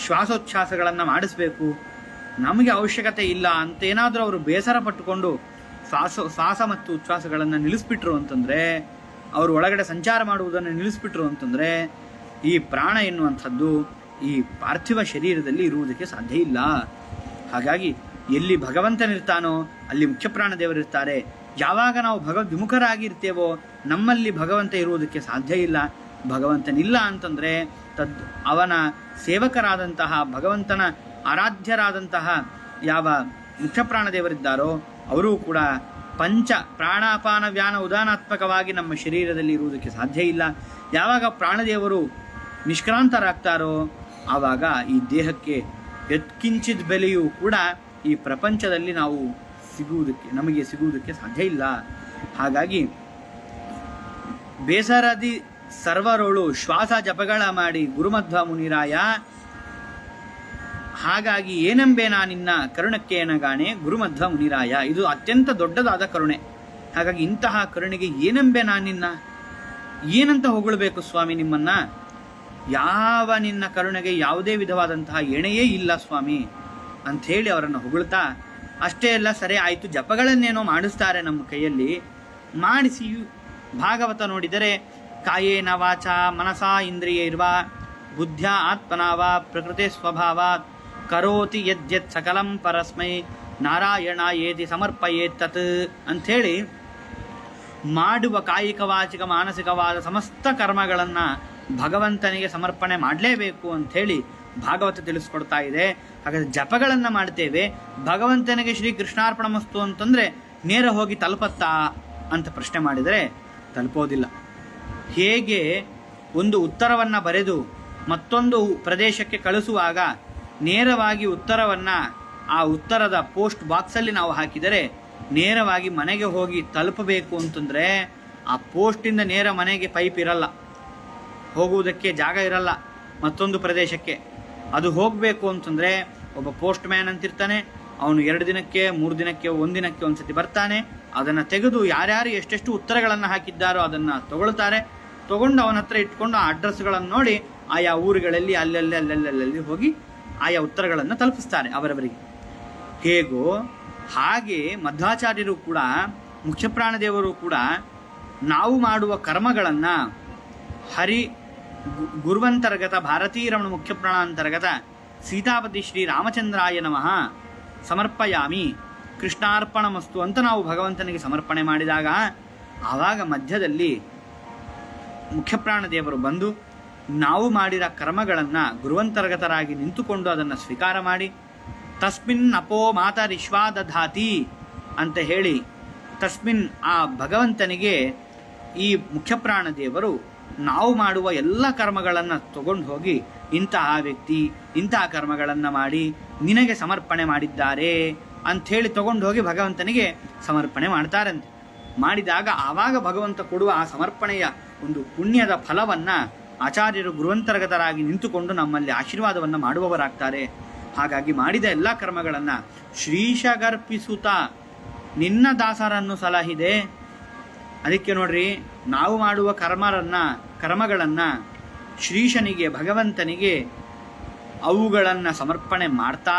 ಶ್ವಾಸೋಚ್ಛ್ವಾಸಗಳನ್ನು ಮಾಡಿಸ್ಬೇಕು, ನಮಗೆ ಅವಶ್ಯಕತೆ ಇಲ್ಲ ಅಂತ ಏನಾದರೂ ಅವರು ಬೇಸರ ಪಟ್ಟುಕೊಂಡು ಶ್ವಾಸ ಮತ್ತು ಉಚ್ಛ್ವಾಸಗಳನ್ನು ನಿಲ್ಲಿಸ್ಬಿಟ್ರು ಅಂತಂದರೆ, ಅವರು ಒಳಗಡೆ ಸಂಚಾರ ಮಾಡುವುದನ್ನು ನಿಲ್ಲಿಸ್ಬಿಟ್ರು ಅಂತಂದರೆ ಈ ಪ್ರಾಣ ಎನ್ನುವಂಥದ್ದು ಈ ಪಾರ್ಥಿವ ಶರೀರದಲ್ಲಿ ಇರುವುದಕ್ಕೆ ಸಾಧ್ಯ ಇಲ್ಲ. ಹಾಗಾಗಿ ಎಲ್ಲಿ ಭಗವಂತನಿರ್ತಾನೋ ಅಲ್ಲಿ ಮುಖ್ಯಪ್ರಾಣದೇವರಿರ್ತಾರೆ, ಯಾವಾಗ ನಾವು ವಿಮುಖರಾಗಿರ್ತೇವೋ ನಮ್ಮಲ್ಲಿ ಭಗವಂತ ಇರುವುದಕ್ಕೆ ಸಾಧ್ಯ ಇಲ್ಲ. ಭಗವಂತನಿಲ್ಲ ಅಂತಂದರೆ ಅವನ ಸೇವಕರಾದಂತಹ ಭಗವಂತನ ಆರಾಧ್ಯರಾದಂತಹ ಯಾವ ಮುಖ್ಯ ಪ್ರಾಣದೇವರಿದ್ದಾರೋ ಅವರು ಕೂಡ ಪಂಚ ಪ್ರಾಣಾಪಾನ ವ್ಯಾನ ಉದಾನಾತ್ಮಕವಾಗಿ ನಮ್ಮ ಶರೀರದಲ್ಲಿ ಇರುವುದಕ್ಕೆ ಸಾಧ್ಯ ಇಲ್ಲ. ಯಾವಾಗ ಪ್ರಾಣದೇವರು ನಿಷ್ಕ್ರಾಂತರಾಗ್ತಾರೋ ಆವಾಗ ಈ ದೇಹಕ್ಕೆ ಯತ್ಕಿಂಚಿತ್ ಬೆಲೆಯೂ ಕೂಡ ಈ ಪ್ರಪಂಚದಲ್ಲಿ ನಮಗೆ ಸಿಗುವುದಕ್ಕೆ ಸಾಧ್ಯ ಇಲ್ಲ. ಹಾಗಾಗಿ ಬೇಸರದಿ ಸರ್ವರೋಳು ಶ್ವಾಸ ಜಪಗಳ ಮಾಡಿ ಗುರುಮಧ್ವ ಮುನಿರಾಯ, ಹಾಗಾಗಿ ಏನೆಂಬೆ ನಿನ್ನ ಕರುಣಕ್ಕೆ ಏನಗಾಣೆ ಗುರುಮಧ್ವ ಮುನಿರಾಯ. ಇದು ಅತ್ಯಂತ ದೊಡ್ಡದಾದ ಕರುಣೆ. ಹಾಗಾಗಿ ಇಂತಹ ಕರುಣೆಗೆ ಏನೆಂಬೆ ನಿನ್ನ, ಏನಂತ ಹೊಗಳಬೇಕು ಸ್ವಾಮಿ ನಿಮ್ಮನ್ನ? ಯಾವ ನಿನ್ನ ಕರುಣೆಗೆ ಯಾವುದೇ ವಿಧವಾದಂತಹ ಎಣೆಯೇ ಇಲ್ಲ ಸ್ವಾಮಿ ಅಂಥೇಳಿ ಅವರನ್ನು ಹೊಗಳ್ತಾ, ಅಷ್ಟೇ ಅಲ್ಲ, ಸರಿ ಆಯಿತು, ಜಪಗಳನ್ನೇನೋ ಮಾಡಿಸ್ತಾರೆ ನಮ್ಮ ಕೈಯಲ್ಲಿ, ಮಾಡಿಸಿ ಭಾಗವತ ನೋಡಿದರೆ ಕಾಯೇನ ವಾಚ ಮನಸಾ ಇಂದ್ರಿಯೈರ್ವಾ ಬುದ್ಧ್ಯ ಆತ್ಮನಾವ ಪ್ರಕೃತಿ ಸ್ವಭಾವಾತ್ ಕರೋತಿ ಯದ್ಯತ್ ಸಕಲಂ ಪರಸ್ಮೈ ನಾರಾಯಣ ಏತಿ ಸಮರ್ಪಯೇತ್ ತತ್ ಅಂಥೇಳಿ ಮಾಡುವ ಕಾಯಿಕ ವಾಚಿಕ ಮಾನಸಿಕವಾದ ಸಮಸ್ತ ಕರ್ಮಗಳನ್ನು ಭಗವಂತನಿಗೆ ಸಮರ್ಪಣೆ ಮಾಡಲೇಬೇಕು ಅಂಥೇಳಿ ಭಾಗವತ ತಿಳಿಸ್ಕೊಡ್ತಾ ಇದೆ. ಹಾಗಾದರೆ ಜಪಗಳನ್ನು ಮಾಡ್ತೇವೆ, ಭಗವಂತನಿಗೆ ಶ್ರೀ ಕೃಷ್ಣಾರ್ಪಣಮಸ್ತು ಅಂತಂದರೆ ನೇರ ಹೋಗಿ ತಲುಪತ್ತಾ ಅಂತ ಪ್ರಶ್ನೆ ಮಾಡಿದರೆ ತಲುಪೋದಿಲ್ಲ. ಹೇಗೆ ಒಂದು ಉತ್ತರವನ್ನು ಬರೆದು ಮತ್ತೊಂದು ಪ್ರದೇಶಕ್ಕೆ ಕಳಿಸುವಾಗ ನೇರವಾಗಿ ಉತ್ತರವನ್ನು ಆ ಉತ್ತರದ ಪೋಸ್ಟ್ ಬಾಕ್ಸಲ್ಲಿ ನಾವು ಹಾಕಿದರೆ ನೇರವಾಗಿ ಮನೆಗೆ ಹೋಗಿ ತಲುಪಬೇಕು ಅಂತಂದರೆ ಆ ಪೋಸ್ಟಿಂದ ನೇರ ಮನೆಗೆ ಪೈಪ್ ಇರಲ್ಲ, ಹೋಗುವುದಕ್ಕೆ ಜಾಗ ಇರಲ್ಲ ಮತ್ತೊಂದು ಪ್ರದೇಶಕ್ಕೆ. ಅದು ಹೋಗಬೇಕು ಅಂತಂದರೆ ಒಬ್ಬ ಪೋಸ್ಟ್ ಮ್ಯಾನ್ ಅಂತಿರ್ತಾನೆ, ಅವನು 2 ದಿನಕ್ಕೆ 3 ದಿನಕ್ಕೆ 1 ದಿನಕ್ಕೆ ಒಂದು ಸತಿ ಬರ್ತಾನೆ. ಅದನ್ನು ತೆಗೆದು ಯಾರ್ಯಾರು ಎಷ್ಟೆಷ್ಟು ಉತ್ತರಗಳನ್ನು ಹಾಕಿದ್ದಾರೋ ಅದನ್ನು ತಗೊಂಡು ಅವನ ಹತ್ರ ಇಟ್ಕೊಂಡು ಆ ಅಡ್ರೆಸ್ಗಳನ್ನು ನೋಡಿ ಆಯಾ ಊರುಗಳಲ್ಲಿ ಅಲ್ಲಲ್ಲಿ ಹೋಗಿ ಆಯಾ ಉತ್ತರಗಳನ್ನು ತಲುಪಿಸ್ತಾರೆ ಅವರವರಿಗೆ. ಹೇಗೋ ಹಾಗೆ ಮಧ್ವಾಚಾರ್ಯರು ಕೂಡ ಮುಖ್ಯಪ್ರಾಣದೇವರು ಕೂಡ ನಾವು ಮಾಡುವ ಕರ್ಮಗಳನ್ನು ಗುರುವಂತರ್ಗತ ಭಾರತೀರಮಣ ಮುಖ್ಯಪ್ರಾಣಾಂತರ್ಗತ ಸೀತಾಪತಿ ಶ್ರೀ ರಾಮಚಂದ್ರಾಯ ನಮಃ ಸಮರ್ಪಯಾಮಿ ಕೃಷ್ಣಾರ್ಪಣಮಸ್ತು ಅಂತ ನಾವು ಭಗವಂತನಿಗೆ ಸಮರ್ಪಣೆ ಮಾಡಿದಾಗ ಆವಾಗ ಮಧ್ಯದಲ್ಲಿ ಮುಖ್ಯಪ್ರಾಣದೇವರು ಬಂದು ನಾವು ಮಾಡಿದ ಕರ್ಮಗಳನ್ನು ಗುರುವಂತರ್ಗತರಾಗಿ ನಿಂತುಕೊಂಡು ಅದನ್ನು ಸ್ವೀಕಾರ ಮಾಡಿ ತಸ್ಮಿನ್ ಅಪೋ ಮಾತರಿಶ್ವಾ ದಧಾತಿ ಅಂತ ಹೇಳಿ ತಸ್ಮಿನ್ ಆ ಭಗವಂತನಿಗೆ ಈ ಮುಖ್ಯಪ್ರಾಣದೇವರು ನಾವು ಮಾಡುವ ಎಲ್ಲ ಕರ್ಮಗಳನ್ನು ತಗೊಂಡು ಹೋಗಿ ಇಂತಹ ವ್ಯಕ್ತಿ ಇಂತಹ ಕರ್ಮಗಳನ್ನು ಮಾಡಿ ನಿನಗೆ ಸಮರ್ಪಣೆ ಮಾಡಿದ್ದಾರೆ ಅಂಥೇಳಿ ತಗೊಂಡು ಹೋಗಿ ಭಗವಂತನಿಗೆ ಸಮರ್ಪಣೆ ಮಾಡ್ತಾರಂತೆ. ಮಾಡಿದಾಗ ಆವಾಗ ಭಗವಂತ ಕೊಡುವ ಆ ಸಮರ್ಪಣೆಯ ಒಂದು ಪುಣ್ಯದ ಫಲವನ್ನು ಆಚಾರ್ಯರು ಗುರುವಂತರ್ಗತರಾಗಿ ನಿಂತುಕೊಂಡು ನಮ್ಮಲ್ಲಿ ಆಶೀರ್ವಾದವನ್ನು ಮಾಡುವವರಾಗ್ತಾರೆ. ಹಾಗಾಗಿ ಮಾಡಿದ ಎಲ್ಲ ಕರ್ಮಗಳನ್ನು ಶ್ರೀಶಗರ್ಪಿಸುತ್ತ ನಿನ್ನ ದಾಸರನ್ನು ಸಲಹಿದೆ. ಅದಕ್ಕೆ ನೋಡ್ರಿ, ನಾವು ಮಾಡುವ ಕರ್ಮಗಳನ್ನು ಶ್ರೀಶನಿಗೆ ಭಗವಂತನಿಗೆ ಅವುಗಳನ್ನು ಸಮರ್ಪಣೆ ಮಾಡ್ತಾ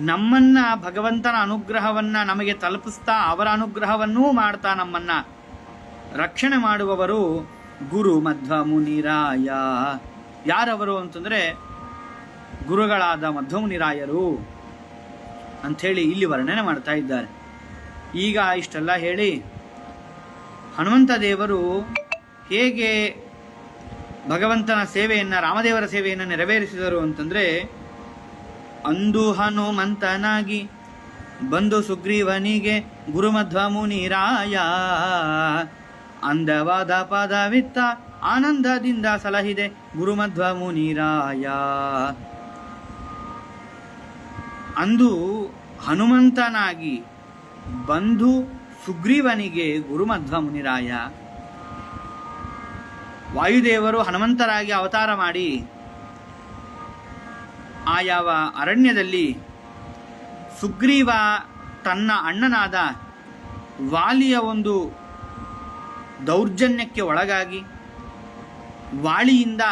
ನಮ್ಮನ್ನು ಭಗವಂತನ ಅನುಗ್ರಹವನ್ನು ನಮಗೆ ತಲುಪಿಸ್ತಾ ಅವರ ಅನುಗ್ರಹವನ್ನೂ ಮಾಡ್ತಾ ನಮ್ಮನ್ನು ರಕ್ಷಣೆ ಮಾಡುವವರು ಗುರು ಮಧ್ವ ಮುನಿರಾಯ. ಯಾರವರು ಅಂತಂದರೆ ಗುರುಗಳಾದ ಮಧ್ವ ಮುನಿರಾಯರು ಅಂಥೇಳಿ ಇಲ್ಲಿ ವರ್ಣನೆ ಮಾಡ್ತಾ ಇದ್ದಾರೆ. ಈಗ ಇಷ್ಟೆಲ್ಲ ಹೇಳಿ ಹನುಮಂತ ದೇವರು ಹೇಗೆ ಭಗವಂತನ ಸೇವೆಯನ್ನು ರಾಮದೇವರ ಸೇವೆಯನ್ನು ನೆರವೇರಿಸಿದರು ಅಂತಂದರೆ, ಅಂದು ಹನುಮಂತನಾಗಿ ಬಂದು ಸುಗ್ರೀವನಿಗೆ ಗುರುಮಧ್ವ ಮುನಿರಾಯ ಅಂದವಾದ ಪದವಿತ್ತ ಆನಂದದಿಂದ ಸಲಹಿದೆ ಗುರುಮಧ್ವ ಮುನಿರಾಯ. ಅಂದು ಹನುಮಂತನಾಗಿ ಬಂದು ಸುಗ್ರೀವನಿಗೆ ಗುರುಮಧ್ವ ಮುನಿರಾಯ. ವಾಯುದೇವರು ಹನುಮಂತರಾಗಿ ಅವತಾರ ಮಾಡಿ ಆ ಯಾವ ಅರಣ್ಯದಲ್ಲಿ ಸುಗ್ರೀವ ತನ್ನ ಅಣ್ಣನಾದ ವಾಲಿಯ ಒಂದು ದೌರ್ಜನ್ಯಕ್ಕೆ ಒಳಗಾಗಿ ವಾಲಿಯಿಂದ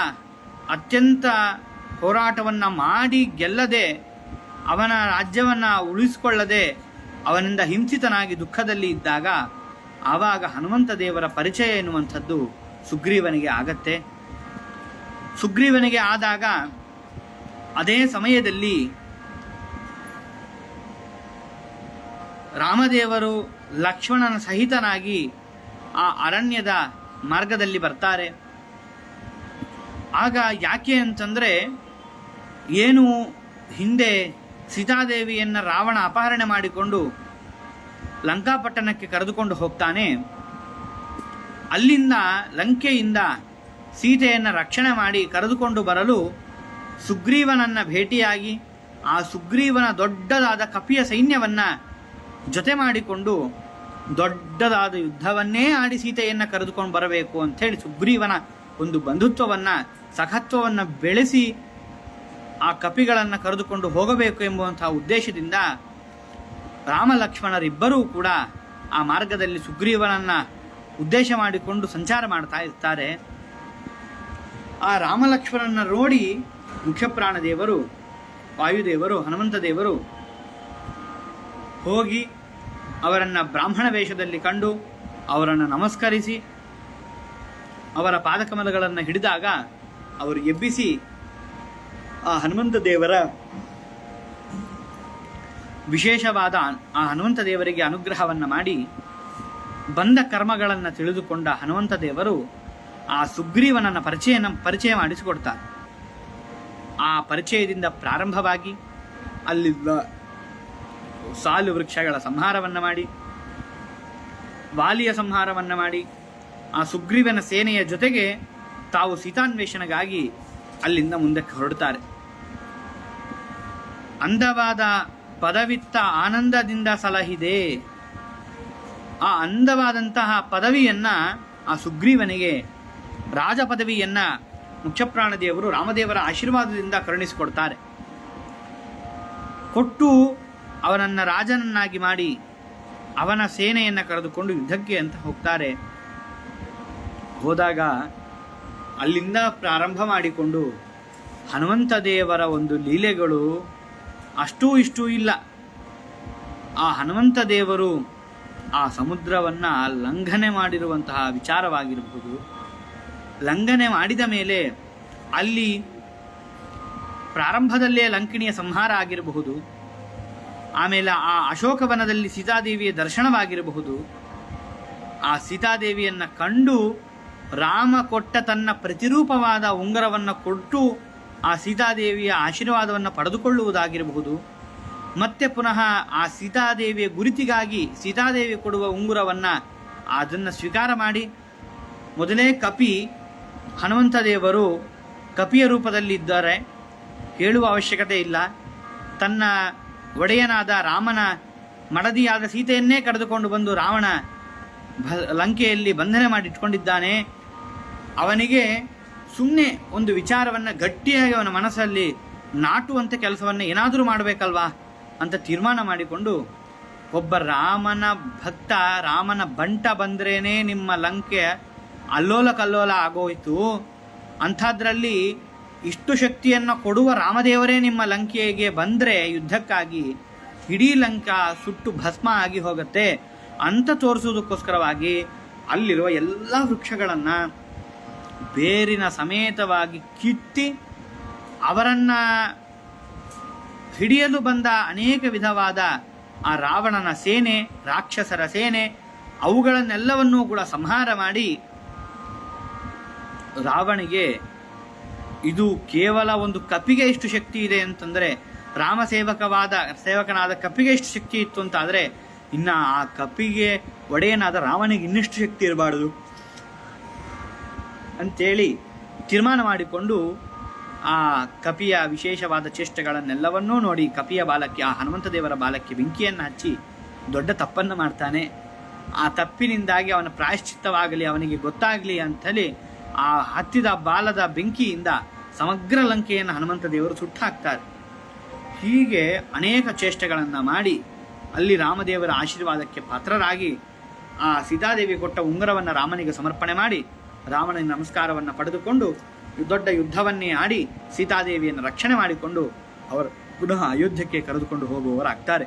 ಅತ್ಯಂತ ಹೋರಾಟವನ್ನು ಮಾಡಿ ಗೆಲ್ಲದೆ ಅವನ ರಾಜ್ಯವನ್ನು ಉಳಿಸಿಕೊಳ್ಳದೆ ಅವನಿಂದ ಹಿಂಸಿತನಾಗಿ ದುಃಖದಲ್ಲಿ ಇದ್ದಾಗ ಆವಾಗ ಹನುಮಂತ ದೇವರ ಪರಿಚಯ ಎನ್ನುವಂಥದ್ದು ಸುಗ್ರೀವನಿಗೆ ಆಗತ್ತೆ. ಸುಗ್ರೀವನಿಗೆ ಆದಾಗ ಅದೇ ಸಮಯದಲ್ಲಿ ರಾಮದೇವರು ಲಕ್ಷ್ಮಣನ ಸಹಿತನಾಗಿ ಆ ಅರಣ್ಯದ ಮಾರ್ಗದಲ್ಲಿ ಬರ್ತಾರೆ. ಆಗ ಯಾಕೆ ಅಂತಂದರೆ, ಏನು ಹಿಂದೆ ಸೀತಾದೇವಿಯನ್ನು ರಾವಣ ಅಪಹರಣೆ ಮಾಡಿಕೊಂಡು ಲಂಕಾಪಟ್ಟಣಕ್ಕೆ ಕರೆದುಕೊಂಡು ಹೋಗ್ತಾನೆ, ಅಲ್ಲಿಂದ ಲಂಕೆಯಿಂದ ಸೀತೆಯನ್ನು ರಕ್ಷಣೆ ಮಾಡಿ ಕರೆದುಕೊಂಡು ಬರಲು ಸುಗ್ರೀವನನ್ನು ಭೇಟಿಯಾಗಿ ಆ ಸುಗ್ರೀವನ ದೊಡ್ಡದಾದ ಕಪಿಯ ಸೈನ್ಯವನ್ನು ಜೊತೆ ಮಾಡಿಕೊಂಡು ದೊಡ್ಡದಾದ ಯುದ್ಧವನ್ನೇ ಆಡಿ ಸೀತೆಯನ್ನು ಕರೆದುಕೊಂಡು ಬರಬೇಕು ಅಂಥೇಳಿ ಸುಗ್ರೀವನ ಒಂದು ಬಂಧುತ್ವವನ್ನು, ಸಖತ್ವವನ್ನು ಬೆಳೆಸಿ ಆ ಕಪಿಗಳನ್ನು ಕರೆದುಕೊಂಡು ಹೋಗಬೇಕು ಎಂಬುವಂತಹ ಉದ್ದೇಶದಿಂದ ರಾಮ ಲಕ್ಷ್ಮಣರಿಬ್ಬರೂ ಕೂಡ ಆ ಮಾರ್ಗದಲ್ಲಿ ಸುಗ್ರೀವನನ್ನು ಉದ್ದೇಶ ಮಾಡಿಕೊಂಡು ಸಂಚಾರ ಮಾಡ್ತಾ ಇರ್ತಾರೆ. ಆ ರಾಮಲಕ್ಷ್ಮಣನ ನೋಡಿ ಮುಖ್ಯಪ್ರಾಣದೇವರು, ವಾಯುದೇವರು, ಹನುಮಂತ ದೇವರು ಹೋಗಿ ಅವರನ್ನು ಬ್ರಾಹ್ಮಣ ವೇಷದಲ್ಲಿ ಕಂಡು ಅವರನ್ನು ನಮಸ್ಕರಿಸಿ ಅವರ ಪಾದಕಮಲಗಳನ್ನು ಹಿಡಿದಾಗ ಅವರು ಎಬ್ಬಿಸಿ ಆ ಹನುಮಂತ ದೇವರ ವಿಶೇಷವಾದ ಆ ಹನುಮಂತ ದೇವರಿಗೆ ಅನುಗ್ರಹವನ್ನು ಮಾಡಿ ಬಂದ ಕರ್ಮಗಳನ್ನು ತಿಳಿದುಕೊಂಡ ಹನುಮಂತ ದೇವರು ಆ ಸುಗ್ರೀವನನ್ನು ಪರಿಚಯ ಮಾಡಿಸಿಕೊಡ್ತಾರೆ. ಆ ಪರಿಚಯದಿಂದ ಪ್ರಾರಂಭವಾಗಿ ಅಲ್ಲಿದ್ದ ಸಾಲು ವೃಕ್ಷಗಳ ಸಂಹಾರವನ್ನು ಮಾಡಿ, ವಾಲಿಯ ಸಂಹಾರವನ್ನು ಮಾಡಿ, ಆ ಸುಗ್ರೀವನ ಸೇನೆಯ ಜೊತೆಗೆ ತಾವು ಸೀತಾನ್ವೇಷಣೆಗಾಗಿ ಅಲ್ಲಿಂದ ಮುಂದಕ್ಕೆ ಹೊರಡುತ್ತಾರೆ. ಅಂದವಾದ ಪದವಿತ್ತ ಆನಂದದಿಂದ ಸಲಹಿದೆ. ಆ ಅಂದವಾದಂತಹ ಪದವಿಯನ್ನು ಆ ಸುಗ್ರೀವನಿಗೆ, ರಾಜ ಪದವಿಯನ್ನು ಮುಖ್ಯಪ್ರಾಣದೇವರು ರಾಮದೇವರ ಆಶೀರ್ವಾದದಿಂದ ಕರುಣಿಸಿಕೊಡ್ತಾರೆ. ಕೊಟ್ಟು ಅವನನ್ನು ರಾಜನನ್ನಾಗಿ ಮಾಡಿ ಅವನ ಸೇನೆಯನ್ನು ಕರೆದುಕೊಂಡು ಯುದ್ಧಕ್ಕೆ ಅಂತ ಹೋಗ್ತಾರೆ. ಹೋದಾಗ ಅಲ್ಲಿಂದ ಪ್ರಾರಂಭ ಮಾಡಿಕೊಂಡು ಹನುಮಂತ ದೇವರ ಒಂದು ಲೀಲೆಗಳು ಅಷ್ಟೂ ಇಷ್ಟೂ ಇಲ್ಲ. ಆ ಹನುಮಂತ ದೇವರು ಆ ಸಮುದ್ರವನ್ನು ಲಂಘನೆ ಮಾಡಿರುವಂತಹ ವಿಚಾರವಾಗಿರಬಹುದು, ಲಂಘನೆ ಮಾಡಿದ ಮೇಲೆ ಅಲ್ಲಿ ಪ್ರಾರಂಭದಲ್ಲೇ ಲಂಕಿಣಿಯ ಸಂಹಾರ ಆಗಿರಬಹುದು, ಆಮೇಲೆ ಆ ಅಶೋಕವನದಲ್ಲಿ ಸೀತಾದೇವಿಯ ದರ್ಶನವಾಗಿರಬಹುದು, ಆ ಸೀತಾದೇವಿಯನ್ನು ಕಂಡು ರಾಮ ಕೊಟ್ಟ ತನ್ನ ಪ್ರತಿರೂಪವಾದ ಉಂಗುರವನ್ನು ಕೊಟ್ಟು ಆ ಸೀತಾದೇವಿಯ ಆಶೀರ್ವಾದವನ್ನು ಪಡೆದುಕೊಳ್ಳುವುದಾಗಿರಬಹುದು, ಮತ್ತೆ ಪುನಃ ಆ ಸೀತಾದೇವಿಯ ಗುರುತಿಗಾಗಿ ಸೀತಾದೇವಿ ಕೊಡುವ ಉಂಗುರವನ್ನು ಅದನ್ನು ಸ್ವೀಕಾರ ಮಾಡಿ, ಮೊದಲೇ ಕಪಿ ಹನುಮಂತ ದೇವರು ಕಪಿಯ ರೂಪದಲ್ಲಿದ್ದಾರೆ, ಹೇಳುವ ಅವಶ್ಯಕತೆ ಇಲ್ಲ. ತನ್ನ ಒಡೆಯನಾದ ರಾಮನ ಮಡದಿಯಾದ ಸೀತೆಯನ್ನೇ ಕರೆದುಕೊಂಡು ಬಂದು ರಾವಣ ಲಂಕೆಯಲ್ಲಿ ಬಂಧನೆ ಮಾಡಿಟ್ಕೊಂಡಿದ್ದಾನೆ. ಅವನಿಗೆ ಸುಮ್ಮನೆ ಒಂದು ವಿಚಾರವನ್ನು ಗಟ್ಟಿಯಾಗಿ ಅವನ ಮನಸ್ಸಲ್ಲಿ ನಾಟುವಂಥ ಕೆಲಸವನ್ನು ಏನಾದರೂ ಮಾಡಬೇಕಲ್ವಾ ಅಂತ ತೀರ್ಮಾನ ಮಾಡಿಕೊಂಡು, ಒಬ್ಬ ರಾಮನ ಭಕ್ತ, ರಾಮನ ಬಂಟ ಬಂದ್ರೇ ನಿಮ್ಮ ಲಂಕೆ ಅಲ್ಲೋಲ ಕಲ್ಲೋಲ ಆಗೋಯ್ತು, ಅಂಥದ್ರಲ್ಲಿ ಇಷ್ಟು ಶಕ್ತಿಯನ್ನು ಕೊಡುವ ರಾಮದೇವರೇ ನಿಮ್ಮ ಲಂಕೆಗೆ ಬಂದರೆ ಯುದ್ಧಕ್ಕಾಗಿ ಇಡೀ ಲಂಕಾ ಸುಟ್ಟು ಭಸ್ಮ ಆಗಿ ಹೋಗುತ್ತೆ ಅಂತ ತೋರಿಸುವುದಕ್ಕೋಸ್ಕರವಾಗಿ ಅಲ್ಲಿರುವ ಎಲ್ಲ ವೃಕ್ಷಗಳನ್ನು ಬೇರಿನ ಸಮೇತವಾಗಿ ಕಿತ್ತಿ ಅವರನ್ನು ಹಿಡಿಯಲು ಬಂದ ಅನೇಕ ವಿಧವಾದ ಆ ರಾವಣನ ಸೇನೆ, ರಾಕ್ಷಸರ ಸೇನೆ, ಅವುಗಳನ್ನೆಲ್ಲವನ್ನೂ ಕೂಡ ಸಂಹಾರ ಮಾಡಿ ರಾವಣಿಗೆ ಇದು ಕೇವಲ ಒಂದು ಕಪಿಗೆ ಎಷ್ಟು ಶಕ್ತಿ ಇದೆ ಅಂತಂದರೆ, ರಾಮ ಸೇವಕನಾದ ಕಪಿಗೆ ಎಷ್ಟು ಶಕ್ತಿ ಇತ್ತು ಅಂತಾದರೆ, ಇನ್ನು ಆ ಕಪಿಗೆ ಒಡೆಯನಾದ ರಾವಣಿಗೆ ಇನ್ನಷ್ಟು ಶಕ್ತಿ ಇರಬಾರ್ದು ಅಂತೇಳಿ ತೀರ್ಮಾನ ಮಾಡಿಕೊಂಡು ಆ ಕಪಿಯ ವಿಶೇಷವಾದ ಚೇಷ್ಟೆಗಳನ್ನೆಲ್ಲವನ್ನೂ ನೋಡಿ ಕಪಿಯ ಬಾಲಕ್ಕೆ, ಆ ಹನುಮಂತ ದೇವರ ಬಾಲಕ್ಕೆ ಬೆಂಕಿಯನ್ನು ಹಚ್ಚಿ ದೊಡ್ಡ ತಪ್ಪನ್ನು ಮಾಡ್ತಾನೆ. ಆ ತಪ್ಪಿನಿಂದಾಗಿ ಅವನ ಪ್ರಾಯಶ್ಚಿತ್ತವಾಗಲಿ, ಅವನಿಗೆ ಗೊತ್ತಾಗಲಿ ಅಂಥೇಳಿ ಆ ಹತ್ತಿದ ಬಾಲದ ಬೆಂಕಿಯಿಂದ ಸಮಗ್ರ ಲಂಕೆಯನ್ನು ಹನುಮಂತ ದೇವರು ಸುಟ್ಟು ಹಾಕ್ತಾರೆ. ಹೀಗೆ ಅನೇಕ ಚೇಷ್ಟೆಗಳನ್ನು ಮಾಡಿ ಅಲ್ಲಿ ರಾಮದೇವರ ಆಶೀರ್ವಾದಕ್ಕೆ ಪಾತ್ರರಾಗಿ ಆ ಸೀತಾದೇವಿ ಕೊಟ್ಟ ಉಂಗುರವನ್ನು ರಾಮನಿಗೆ ಸಮರ್ಪಣೆ ಮಾಡಿ ರಾಮನಿಗೆ ನಮಸ್ಕಾರವನ್ನು ಪಡೆದುಕೊಂಡು ದೊಡ್ಡ ಯುದ್ಧವನ್ನೇ ಆಡಿ ಸೀತಾದೇವಿಯನ್ನು ರಕ್ಷಣೆ ಮಾಡಿಕೊಂಡು ಅವರು ಪುನಃ ಅಯೋಧ್ಯಕ್ಕೆ ಕರೆದುಕೊಂಡು ಹೋಗುವವರಾಗ್ತಾರೆ.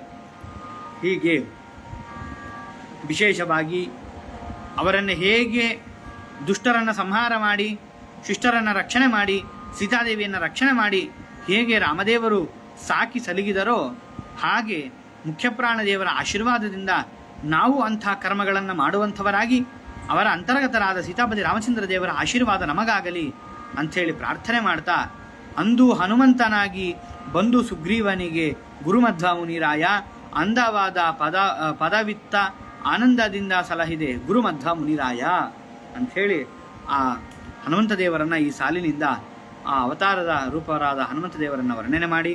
ಹೀಗೆ ವಿಶೇಷವಾಗಿ ಅವರನ್ನು ಹೇಗೆ ದುಷ್ಟರನ್ನು ಸಂಹಾರ ಮಾಡಿ, ಶಿಷ್ಟರನ್ನು ರಕ್ಷಣೆ ಮಾಡಿ, ಸೀತಾದೇವಿಯನ್ನು ರಕ್ಷಣೆ ಮಾಡಿ ಹೇಗೆ ರಾಮದೇವರು ಸಾಕಿ ಸಲಗಿದರೋ, ಹಾಗೆ ಮುಖ್ಯಪ್ರಾಣದೇವರ ಆಶೀರ್ವಾದದಿಂದ ನಾವು ಅಂಥ ಕರ್ಮಗಳನ್ನು ಮಾಡುವಂಥವರಾಗಿ ಅವರ ಅಂತರ್ಗತರಾದ ಸೀತಾಪತಿ ರಾಮಚಂದ್ರ ದೇವರ ಆಶೀರ್ವಾದ ನಮಗಾಗಲಿ ಅಂಥೇಳಿ ಪ್ರಾರ್ಥನೆ ಮಾಡ್ತಾ, ಅಂದು ಹನುಮಂತನಾಗಿ ಬಂದು ಸುಗ್ರೀವನಿಗೆ ಗುರುಮಧ್ವ ಮುನಿರಾಯ ಅಂದವಾದ ಪದವಿತ್ತ ಆನಂದದಿಂದ ಸಲಹಿದೆ ಗುರುಮಧ್ವ ಮುನಿರಾಯ ಅಂಥೇಳಿ ಆ ಹನುಮಂತ ದೇವರನ್ನು ಈ ಸಾಲಿನಿಂದ ಆ ಅವತಾರದ ರೂಪರಾದ ಹನುಮಂತ ದೇವರನ್ನು ವರ್ಣನೆ ಮಾಡಿ,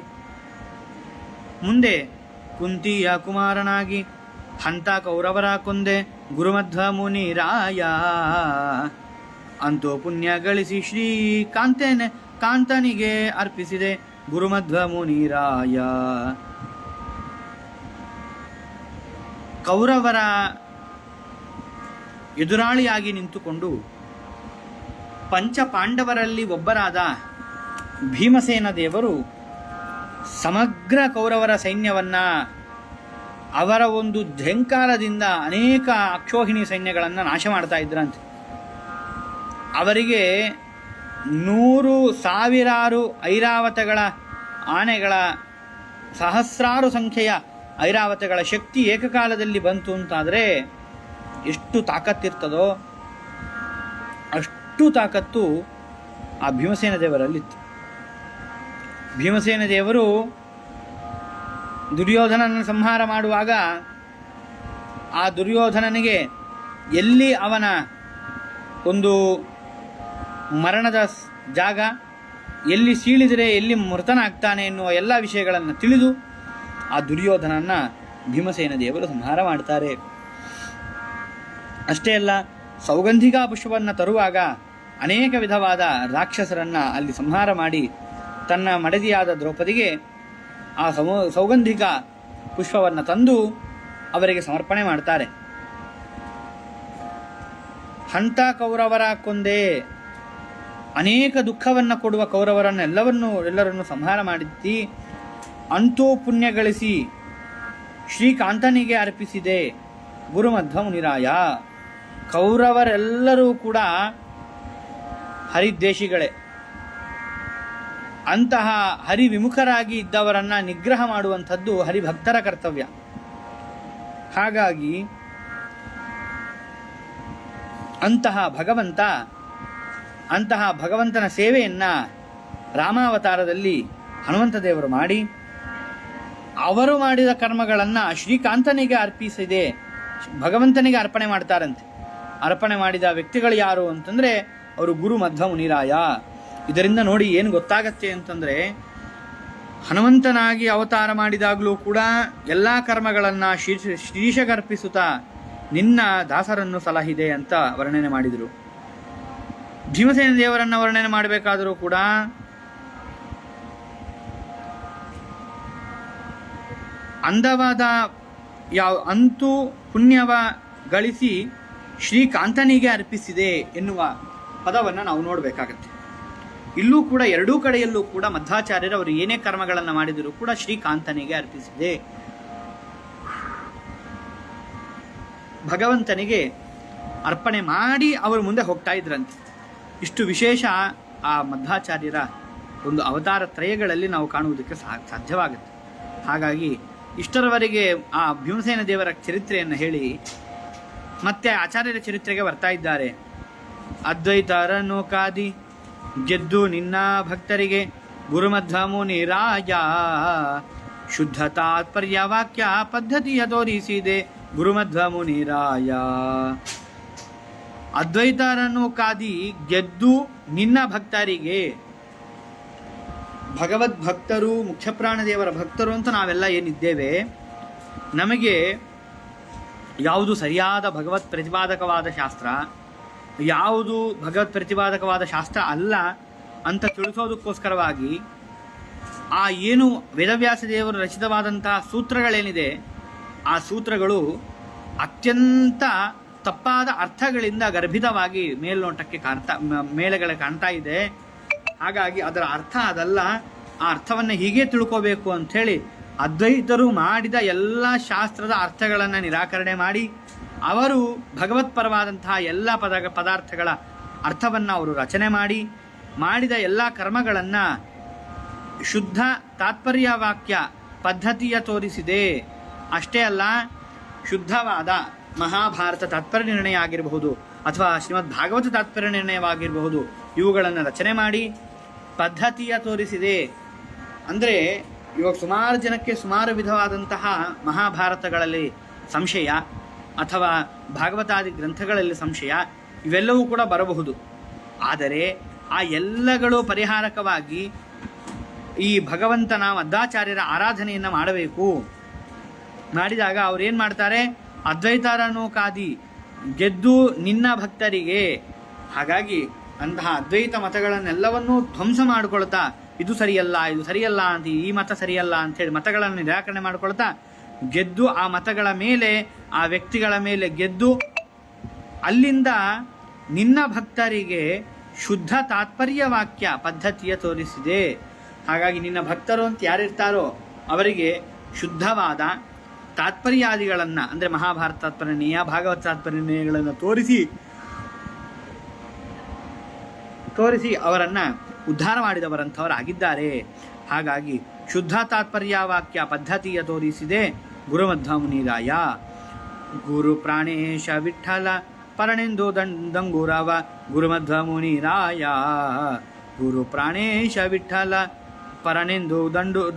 ಮುಂದೆ ಕುಂತಿಯ ಕುಮಾರನಾಗಿ ಹಂತ ಕೌರವರ ಕೊಂದೆ ಗುರುಮಧ್ವ ಮುನಿರಾಯ ಅಂತೂ ಪುಣ್ಯ ಗಳಿಸಿ ಶ್ರೀ ಕಾಂತನಿಗೆ ಅರ್ಪಿಸಿದೆ ಗುರುಮಧ್ವ ಮುನಿರಾಯ. ಕೌರವರ ಎದುರಾಳಿಯಾಗಿ ನಿಂತುಕೊಂಡು ಪಂಚಪಾಂಡವರಲ್ಲಿ ಒಬ್ಬರಾದ ಭೀಮಸೇನ ದೇವರು ಸಮಗ್ರ ಕೌರವರ ಸೈನ್ಯವನ್ನು ಅವರ ಒಂದು ಝಂಕಾರದಿಂದ ಅನೇಕ ಅಕ್ಷೋಹಿಣಿ ಸೈನ್ಯಗಳನ್ನು ನಾಶ ಮಾಡ್ತಾ ಇದ್ರಂತೆ. ಅವರಿಗೆ 100,000 ಐರಾವತಗಳ ಆನೆಗಳ ಸಹಸ್ರಾರು ಸಂಖ್ಯೆಯ ಐರಾವತಗಳ ಶಕ್ತಿ ಏಕಕಾಲದಲ್ಲಿ ಬಂತು ಅಂತಾದರೆ ಎಷ್ಟು ತಾಕತ್ತಿರ್ತದೋ ಅಷ್ಟು ತಾಕತ್ತು ಆ ಭೀಮಸೇನ ದೇವರಲ್ಲಿತ್ತು. ಭೀಮಸೇನ ದೇವರು ದುರ್ಯೋಧನನ ಸಂಹಾರ ಮಾಡುವಾಗ ಆ ದುರ್ಯೋಧನನಿಗೆ ಎಲ್ಲಿ ಅವನ ಒಂದು ಮರಣದ ಜಾಗ, ಎಲ್ಲಿ ಸೀಳಿದರೆ ಎಲ್ಲಿ ಮೃತನಾಗ್ತಾನೆ ಎನ್ನುವ ಎಲ್ಲ ವಿಷಯಗಳನ್ನು ತಿಳಿದು ಆ ದುರ್ಯೋಧನನ್ನು ಭೀಮಸೇನ ದೇವರು ಸಂಹಾರ ಮಾಡ್ತಾರೆ. ಅಷ್ಟೇ ಅಲ್ಲ, ಸೌಗಂಧಿಕಾ ಪುಷ್ಪವನ್ನು ತರುವಾಗ ಅನೇಕ ವಿಧವಾದ ರಾಕ್ಷಸರನ್ನು ಅಲ್ಲಿ ಸಂಹಾರ ಮಾಡಿ ತನ್ನ ಮಡದಿಯಾದ ದ್ರೌಪದಿಗೆ ಆ ಸೌಗಂಧಿಕ ಪುಷ್ಪವನ್ನು ತಂದು ಅವರಿಗೆ ಸಮರ್ಪಣೆ ಮಾಡ್ತಾರೆ. ಹಂತ ಕೌರವರ ಕೊಂದೆ, ಅನೇಕ ದುಃಖವನ್ನು ಕೊಡುವ ಎಲ್ಲರನ್ನು ಸಂಹಾರ ಮಾಡಿದ್ದಿ, ಅಂತೂ ಪುಣ್ಯ ಗಳಿಸಿ ಶ್ರೀಕಾಂತನಿಗೆ ಅರ್ಪಿಸಿದೆ ಗುರುಮಧ್ವ ಮುನಿರಾಯ. ಕೌರವರೆಲ್ಲರೂ ಕೂಡ ಹರಿದ್ವೇಷಿಗಳೇ. ಅಂತಹ ಹರಿವಿಮುಖರಾಗಿ ಇದ್ದವರನ್ನು ನಿಗ್ರಹ ಮಾಡುವಂಥದ್ದು ಹರಿಭಕ್ತರ ಕರ್ತವ್ಯ. ಹಾಗಾಗಿ ಅಂತಹ ಭಗವಂತನ ಸೇವೆಯನ್ನು ರಾಮಾವತಾರದಲ್ಲಿ ಹನುಮಂತ ದೇವರು ಮಾಡಿ ಅವರು ಮಾಡಿದ ಕರ್ಮಗಳನ್ನು ಶ್ರೀಕಾಂತನಿಗೆ ಅರ್ಪಿಸಿದೆ, ಭಗವಂತನಿಗೆ ಅರ್ಪಣೆ ಮಾಡ್ತಾರಂತೆ. ಅರ್ಪಣೆ ಮಾಡಿದ ವ್ಯಕ್ತಿಗಳು ಯಾರು ಅಂತಂದರೆ ಅವರು ಗುರು ಮಧ್ವ ಮುನಿರಾಯ. ಇದರಿಂದ ನೋಡಿ ಏನು ಗೊತ್ತಾಗತ್ತೆ ಅಂತಂದರೆ, ಹನುಮಂತನಾಗಿ ಅವತಾರ ಮಾಡಿದಾಗಲೂ ಕೂಡ ಎಲ್ಲ ಕರ್ಮಗಳನ್ನು ಶ್ರೀಶಗರ್ಪಿಸುತ್ತಾ ನಿನ್ನ ದಾಸರನ್ನು ಸಲಹಿದೆ ಅಂತ ವರ್ಣನೆ ಮಾಡಿದರು. ಭೀಮಸೇನ ದೇವರನ್ನು ವರ್ಣನೆ ಮಾಡಬೇಕಾದರೂ ಕೂಡ ಅಂದವಾದ ಅಂತೂ ಪುಣ್ಯವ ಗಳಿಸಿ ಶ್ರೀಕಾಂತನಿಗೆ ಅರ್ಪಿಸಿದೆ ಎನ್ನುವ ಪದವನ್ನು ನಾವು ನೋಡಬೇಕಾಗತ್ತೆ. ಇಲ್ಲೂ ಕೂಡ ಎರಡೂ ಕಡೆಯಲ್ಲೂ ಕೂಡ ಮಧ್ವಾಚಾರ್ಯರು ಅವರು ಏನೇ ಕರ್ಮಗಳನ್ನು ಮಾಡಿದರೂ ಕೂಡ ಶ್ರೀಕಾಂತನಿಗೆ ಅರ್ಪಿಸಿದೆ, ಭಗವಂತನಿಗೆ ಅರ್ಪಣೆ ಮಾಡಿ ಅವರು ಮುಂದೆ ಹೋಗ್ತಾ ಇದ್ರಂತೆ. ಇಷ್ಟು ವಿಶೇಷ ಆ ಮಧ್ವಾಚಾರ್ಯರ ಒಂದು ಅವತಾರ ತ್ರಯಗಳಲ್ಲಿ ನಾವು ಕಾಣುವುದಕ್ಕೆ ಸಾಧ್ಯವಾಗುತ್ತೆ. ಹಾಗಾಗಿ ಇಷ್ಟರವರೆಗೆ ಆ ಭೀಮಸೇನ ದೇವರ ಚರಿತ್ರೆಯನ್ನು ಹೇಳಿ ಮತ್ತೆ ಆಚಾರ್ಯರ ಚರಿತ್ರೆಗೆ ಬರ್ತಾ ಇದ್ದಾರೆ. ಅದ್ವೈತರನ್ನು ಕಾದಿ ಗೆದ್ದು ನಿನ್ನ ಭಕ್ತರಿಗೆ ಗುರುಮಧ್ವ ಮುನಿರಾಯ, ಶುದ್ಧ ತಾತ್ಪರ್ಯ ವಾಕ್ಯ ಪದ್ಧತಿಯ ತೋರಿಸಿದೆ ಗುರುಮಧ್ವ ಮುನಿರಾಯ. ಅದ್ವೈತರನ್ನು ಕಾದಿ ಗೆದ್ದು ನಿನ್ನ ಭಕ್ತರಿಗೆ, ಭಗವದ್ಭಕ್ತರು ಮುಖ್ಯಪ್ರಾಣದೇವರ ಭಕ್ತರು ಅಂತ ನಾವೆಲ್ಲ ಏನಿದ್ದೇವೆ, ನಮಗೆ ಯಾವುದು ಸರಿಯಾದ ಭಗವತ್ ಪ್ರತಿಪಾದಕವಾದ ಶಾಸ್ತ್ರ, ಯಾವುದು ಭಗವತ್ ಪ್ರತಿಪಾದಕವಾದ ಶಾಸ್ತ್ರ ಅಲ್ಲ ಅಂತ ತಿಳಿಸೋದಕ್ಕೋಸ್ಕರವಾಗಿ ಆ ಏನು ವೇದವ್ಯಾಸ ದೇವರು ರಚಿತವಾದಂತಹ ಸೂತ್ರಗಳೇನಿದೆ, ಆ ಸೂತ್ರಗಳು ಅತ್ಯಂತ ತಪ್ಪಾದ ಅರ್ಥಗಳಿಂದ ಗರ್ಭಿತವಾಗಿ ಮೇಲ್ನೋಟಕ್ಕೆ ಮೇಲೆಗಳ ಕಾಣ್ತಾ ಇದೆ. ಹಾಗಾಗಿ ಅದರ ಅರ್ಥ ಅದಲ್ಲ, ಆ ಅರ್ಥವನ್ನು ಹೀಗೆ ತಿಳ್ಕೋಬೇಕು ಅಂಥೇಳಿ ಅದ್ವೈತರು ಮಾಡಿದ ಎಲ್ಲ ಶಾಸ್ತ್ರದ ಅರ್ಥಗಳನ್ನು ನಿರಾಕರಣೆ ಮಾಡಿ ಅವರು ಭಗವತ್ಪರವಾದಂತಹ ಎಲ್ಲ ಪದಾರ್ಥಗಳ ಅರ್ಥವನ್ನು ಅವರು ರಚನೆ ಮಾಡಿದ ಎಲ್ಲ ಕರ್ಮಗಳನ್ನು ಶುದ್ಧ ತಾತ್ಪರ್ಯ ವಾಕ್ಯ ಪದ್ಧತಿಯ ತೋರಿಸಿದೆ. ಅಷ್ಟೇ ಅಲ್ಲ, ಶುದ್ಧವಾದ ಮಹಾಭಾರತ ತಾತ್ಪರ್ಯ ನಿರ್ಣಯ ಆಗಿರಬಹುದು ಅಥವಾ ಶ್ರೀಮದ್ ಭಾಗವತ ತಾತ್ಪರ್ಯ ನಿರ್ಣಯವಾಗಿರಬಹುದು, ಇವುಗಳನ್ನು ರಚನೆ ಮಾಡಿ ಪದ್ಧತಿಯ ತೋರಿಸಿದೆ. ಅಂದರೆ ಇವಾಗ ಸುಮಾರು ಜನಕ್ಕೆ ಸುಮಾರು ವಿಧವಾದಂತಹ ಮಹಾಭಾರತಗಳಲ್ಲಿ ಸಂಶಯ ಅಥವಾ ಭಾಗವತಾದಿ ಗ್ರಂಥಗಳಲ್ಲಿ ಸಂಶಯ ಇವೆಲ್ಲವೂ ಕೂಡ ಬರಬಹುದು. ಆದರೆ ಆ ಎಲ್ಲಗಳು ಪರಿಹಾರಕವಾಗಿ ಈ ಭಗವಂತನ ಮಧ್ವಾಚಾರ್ಯರ ಆರಾಧನೆಯನ್ನು ಮಾಡಬೇಕು. ಮಾಡಿದಾಗ ಅವ್ರೇನು ಮಾಡ್ತಾರೆ, ಅದ್ವೈತಾರನೋಕಾದಿ ಗೆದ್ದು ನಿನ್ನ ಭಕ್ತರಿಗೆ. ಹಾಗಾಗಿ ಅಂತಹ ಅದ್ವೈತ ಮತಗಳನ್ನೆಲ್ಲವನ್ನೂ ಧ್ವಂಸ ಮಾಡಿಕೊಳ್ತಾ ಇದು ಸರಿಯಲ್ಲ ಇದು ಸರಿಯಲ್ಲ ಅಂತ, ಈ ಮತ ಸರಿಯಲ್ಲ ಅಂಥೇಳಿ ಮತಗಳನ್ನು ನಿರಾಕರಣೆ ಮಾಡಿಕೊಳ್ತಾ ಗೆದ್ದು ಆ ಮತಗಳ ಮೇಲೆ ಆ ವ್ಯಕ್ತಿಗಳ ಮೇಲೆ ಗೆದ್ದು ಅಲ್ಲಿಂದ ನಿನ್ನ ಭಕ್ತರಿಗೆ ಶುದ್ಧ ತಾತ್ಪರ್ಯ ವಾಕ್ಯ ಪದ್ಧತಿಯ ತೋರಿಸಿದೆ. ಹಾಗಾಗಿ ನಿನ್ನ ಭಕ್ತರು ಅಂತ ಯಾರಿರ್ತಾರೋ ಅವರಿಗೆ ಶುದ್ಧವಾದ ತಾತ್ಪರ್ಯಾದಿಗಳನ್ನು ಅಂದರೆ ಮಹಾಭಾರತ ತಾತ್ಪರ್ಯನೀಯ ಭಾಗವತ ತಾತ್ಪರ್ಯನೀಯಗಳನ್ನು ತೋರಿಸಿ ಅವರನ್ನು ಉದ್ಧಾರ ಮಾಡಿದವರಂಥವರಾಗಿದ್ದಾರೆ. ಹಾಗಾಗಿ ಶುದ್ಧ ತಾತ್ಪರ್ಯ ವಾಕ್ಯ ಪದ್ಧತಿಯ ತೋರಿಸಿದೆ ಗುರುಮಧ್ವಮುನಿರಾಯ. ಗುರು ಪ್ರಾಣೇಶ ವಿಠಲ ಪರನೆಂದು ದಂಗುರವ ಗುರುಮಧ್ವಮುನಿರಾಯ. ಗುರು ಪ್ರಾಣೇಶ ವಿಠಲ ಪರನೆಂದು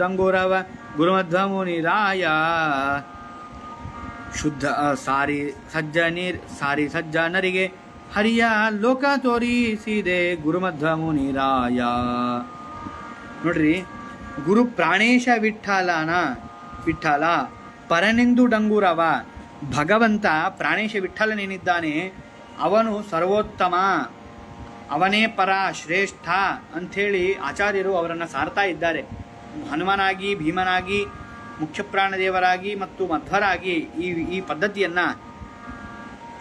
ದಂಗುರವ ಗುರುಮಧ್ವಮುನಿರಾಯ. ಶುದ್ಧ ಸಾರಿ ಸಜ್ಜನರಿಗೆ ಹರಿಯ ಲೋಕ ತೋರಿಸಿದೆ ಗುರುಮಧ್ವಮುನಿರಾಯ. ನೋಡ್ರಿ, ಗುರು ಪ್ರಾಣೇಶ ವಿಠಲ ಪರನೆಂದು ಡಂಗುರವ. ಭಗವಂತ ಪ್ರಾಣೇಶ ವಿಠಲನೇನಿದ್ದಾನೆ ಅವನು ಸರ್ವೋತ್ತಮ, ಅವನೇ ಪರ ಶ್ರೇಷ್ಠ ಅಂಥೇಳಿ ಆಚಾರ್ಯರು ಅವರನ್ನು ಸಾರ್ತಾ ಇದ್ದಾರೆ. ಹನುಮನಾಗಿ, ಭೀಮನಾಗಿ, ಮುಖ್ಯಪ್ರಾಣದೇವರಾಗಿ ಮತ್ತು ಮಧ್ವರಾಗಿ ಈ ಪದ್ಧತಿಯನ್ನು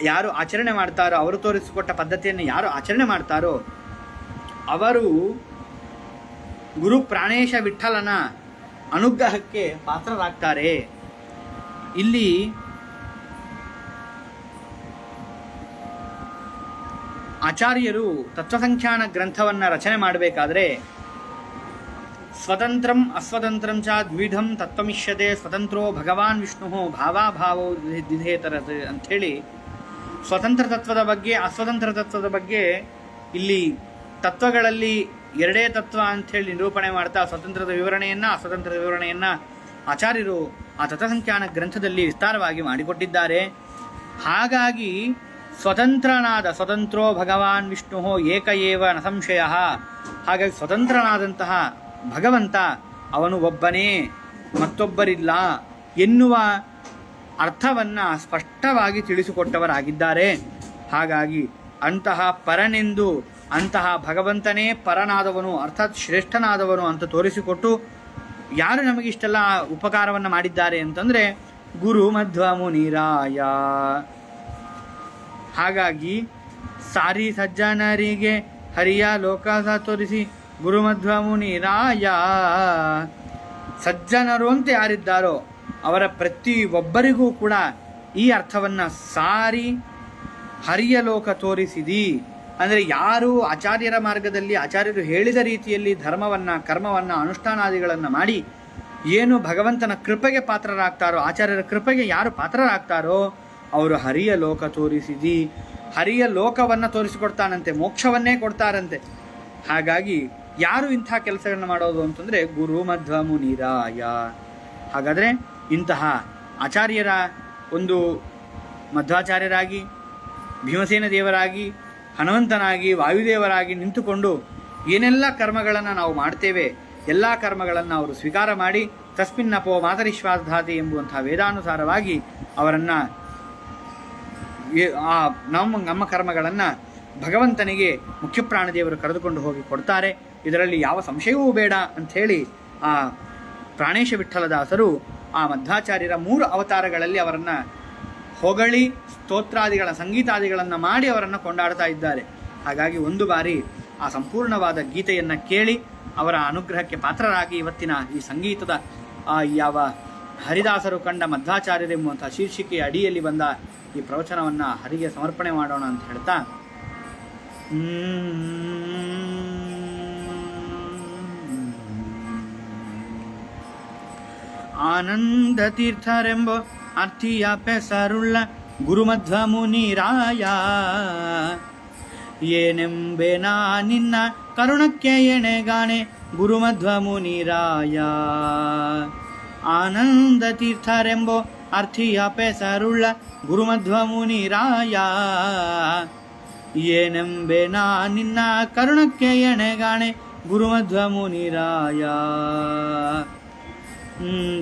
ಯಾರು ಆಚರಣೆ ಮಾಡ್ತಾರೋ, ಅವರು ತೋರಿಸಿಕೊಟ್ಟ ಪದ್ಧತಿಯನ್ನು ಯಾರು ಆಚರಣೆ ಮಾಡ್ತಾರೋ ಅವರು ಗುರು ಪ್ರಾಣೇಶ ವಿಠಲನ ಅನುಗ್ರಹಕ್ಕೆ ಪಾತ್ರರಾಗ್ತಾರೆ. ಇಲ್ಲಿ ಆಚಾರ್ಯರು ತತ್ವಸಂಖ್ಯಾನ ಗ್ರಂಥವನ್ನು ರಚನೆ ಮಾಡಬೇಕಾದ್ರೆ ಸ್ವತಂತ್ರಂ ಅಸ್ವತಂತ್ರಂ ಚ ದ್ವಿಧಂ ತತ್ವಮಿಷ್ಯತೆ ಸ್ವತಂತ್ರೋ ಭಗವಾನ್ ವಿಷ್ಣು ಭಾವಾಭಾವೋ ದಿಧೇತರತ್ ಅಂಥೇಳಿ ಸ್ವತಂತ್ರ ತತ್ವದ ಬಗ್ಗೆ ಅಸ್ವತಂತ್ರ ತತ್ವದ ಬಗ್ಗೆ ಇಲ್ಲಿ ತತ್ವಗಳಲ್ಲಿ ಎರಡೇ ತತ್ವ ಅಂಥೇಳಿ ನಿರೂಪಣೆ ಮಾಡ್ತಾ ಸ್ವತಂತ್ರದ ವಿವರಣೆಯನ್ನು ಅಸ್ವತಂತ್ರದ ವಿವರಣೆಯನ್ನು ಆಚಾರ್ಯರು ಆ ತತ್ವಸಂಖ್ಯಾನ ಗ್ರಂಥದಲ್ಲಿ ವಿಸ್ತಾರವಾಗಿ ಮಾಡಿಕೊಟ್ಟಿದ್ದಾರೆ. ಹಾಗಾಗಿ ಸ್ವತಂತ್ರೋ ಭಗವಾನ್ ವಿಷ್ಣು ಏಕ ಏವ ನ ಸಂಶಯ. ಹಾಗಾಗಿ ಸ್ವತಂತ್ರನಾದಂತಹ ಭಗವಂತ ಅವನು ಒಬ್ಬನೇ, ಮತ್ತೊಬ್ಬರಿಲ್ಲ ಎನ್ನುವ ಅರ್ಥವನ್ನು ಸ್ಪಷ್ಟವಾಗಿ ತಿಳಿಸಿಕೊಟ್ಟವರಾಗಿದ್ದಾರೆ. ಹಾಗಾಗಿ ಅಂತಹ ಪರನೆಂದು, ಅಂತಹ ಭಗವಂತನೇ ಪರನಾದವನು ಅರ್ಥಾತ್ ಶ್ರೇಷ್ಠನಾದವನು ಅಂತ ತೋರಿಸಿಕೊಟ್ಟು ಯಾರು ನಮಗಿಷ್ಟೆಲ್ಲ ಉಪಕಾರವನ್ನು ಮಾಡಿದ್ದಾರೆ ಅಂತಂದರೆ ಗುರು ಮಧ್ವಮುನಿರಾಯ. ಹಾಗಾಗಿ ಸಾರಿ ಸಜ್ಜನರಿಗೆ ಹರಿಯ ಲೋಕ ತೋರಿಸಿ ಗುರು ಮಧ್ವಮುನಿರಾಯ. ಸಜ್ಜನರು ಅಂತ ಯಾರಿದ್ದಾರೋ ಅವರ ಪ್ರತಿ ಒಬ್ಬರಿಗೂ ಕೂಡ ಈ ಅರ್ಥವನ್ನು ಸಾರಿ ಹರಿಯ ಲೋಕ ತೋರಿಸಿದಿ ಅಂದರೆ ಯಾರು ಆಚಾರ್ಯರ ಮಾರ್ಗದಲ್ಲಿ ಆಚಾರ್ಯರು ಹೇಳಿದ ರೀತಿಯಲ್ಲಿ ಧರ್ಮವನ್ನು ಕರ್ಮವನ್ನು ಅನುಷ್ಠಾನಾದಿಗಳನ್ನು ಮಾಡಿ ಏನು ಭಗವಂತನ ಕೃಪೆಗೆ ಪಾತ್ರರಾಗ್ತಾರೋ, ಆಚಾರ್ಯರ ಕೃಪೆಗೆ ಯಾರು ಪಾತ್ರರಾಗ್ತಾರೋ ಅವರು ಹರಿಯ ಲೋಕ ತೋರಿಸಿದಿ. ಹರಿಯ ಲೋಕವನ್ನು ತೋರಿಸಿಕೊಡ್ತಾನಂತೆ, ಮೋಕ್ಷವನ್ನೇ ಕೊಡ್ತಾರಂತೆ. ಹಾಗಾಗಿ ಯಾರು ಇಂಥ ಕೆಲಸಗಳನ್ನು ಮಾಡೋದು ಅಂತಂದರೆ ಗುರು ಮಧ್ವಮುನಿರಾಯ. ಹಾಗಾದರೆ ಇಂತಹ ಆಚಾರ್ಯರ ಒಂದು ಮಧ್ವಾಚಾರ್ಯರಾಗಿ, ಭೀಮಸೇನ ದೇವರಾಗಿ, ಹನುಮಂತನಾಗಿ, ವಾಯುದೇವರಾಗಿ ನಿಂತುಕೊಂಡು ಏನೆಲ್ಲ ಕರ್ಮಗಳನ್ನು ನಾವು ಮಾಡ್ತೇವೆ ಎಲ್ಲ ಕರ್ಮಗಳನ್ನು ಅವರು ಸ್ವೀಕಾರ ಮಾಡಿ ತಸ್ಮಿನ್ನಪೋ ಮಾತರಿಶ್ವಾಧಾತಿ ಎಂಬುವಂಥ ವೇದಾನುಸಾರವಾಗಿ ಅವರನ್ನು ನಮ್ಮ ಕರ್ಮಗಳನ್ನು ಭಗವಂತನಿಗೆ ಮುಖ್ಯಪ್ರಾಣದೇವರು ಕರೆದುಕೊಂಡು ಹೋಗಿ ಕೊಡ್ತಾರೆ. ಇದರಲ್ಲಿ ಯಾವ ಸಂಶಯವೂ ಬೇಡ ಅಂಥೇಳಿ ಆ ಪ್ರಾಣೇಶ ವಿಠಲದಾಸರು ಆ ಮಧ್ವಾಚಾರ್ಯರ 3 ಅವತಾರಗಳಲ್ಲಿ ಅವರನ್ನು ಹೊಗಳಿ ಸ್ತೋತ್ರಾದಿಗಳ ಸಂಗೀತಾದಿಗಳನ್ನು ಮಾಡಿ ಅವರನ್ನು ಕೊಂಡಾಡ್ತಾ ಇದ್ದಾರೆ. ಹಾಗಾಗಿ ಒಂದು ಬಾರಿ ಆ ಸಂಪೂರ್ಣವಾದ ಗೀತೆಯನ್ನು ಕೇಳಿ ಅವರ ಅನುಗ್ರಹಕ್ಕೆ ಪಾತ್ರರಾಗಿ ಇವತ್ತಿನ ಈ ಸಂಗೀತದ ಯಾವ ಹರಿದಾಸರು ಕಂಡ ಮಧ್ವಾಚಾರ್ಯರೆಂಬುವಂಥ ಶೀರ್ಷಿಕೆಯ ಅಡಿಯಲ್ಲಿ ಬಂದ ಈ ಪ್ರವಚನವನ್ನು ಹರಿಗೆ ಸಮರ್ಪಣೆ ಮಾಡೋಣ ಅಂತ ಹೇಳ್ತಾ ಆನಂದ ತೀರ್ಥರೆಂಬ ಅರ್ಥಿಯ ಪೆಸರುಳ್ಳ ಗುರುಮಧ್ವ ಮುನಿರಾಯ. ಏನೆಂಬೆನ ನಿನ್ನ ಕರುಣಕ್ಕೆ ಎಣೆಗಾಣೆ ಗುರುಮಧ್ವ ಮುನಿರಾಯ. ಆನಂದ ತೀರ್ಥರೆಂಬೋ ಅರ್ಥಿಯ ಪೆಸರುಳ್ಳ ಗುರುಮಧ್ವ ಮುನಿರಾಯ. ಏನೆಂಬೆನ ನಿನ್ನ ಕರುಣಕ್ಕೆ ಎಣೆಗಾಣೆ ಗುರುಮಧ್ವ ಮುನಿರಾಯ.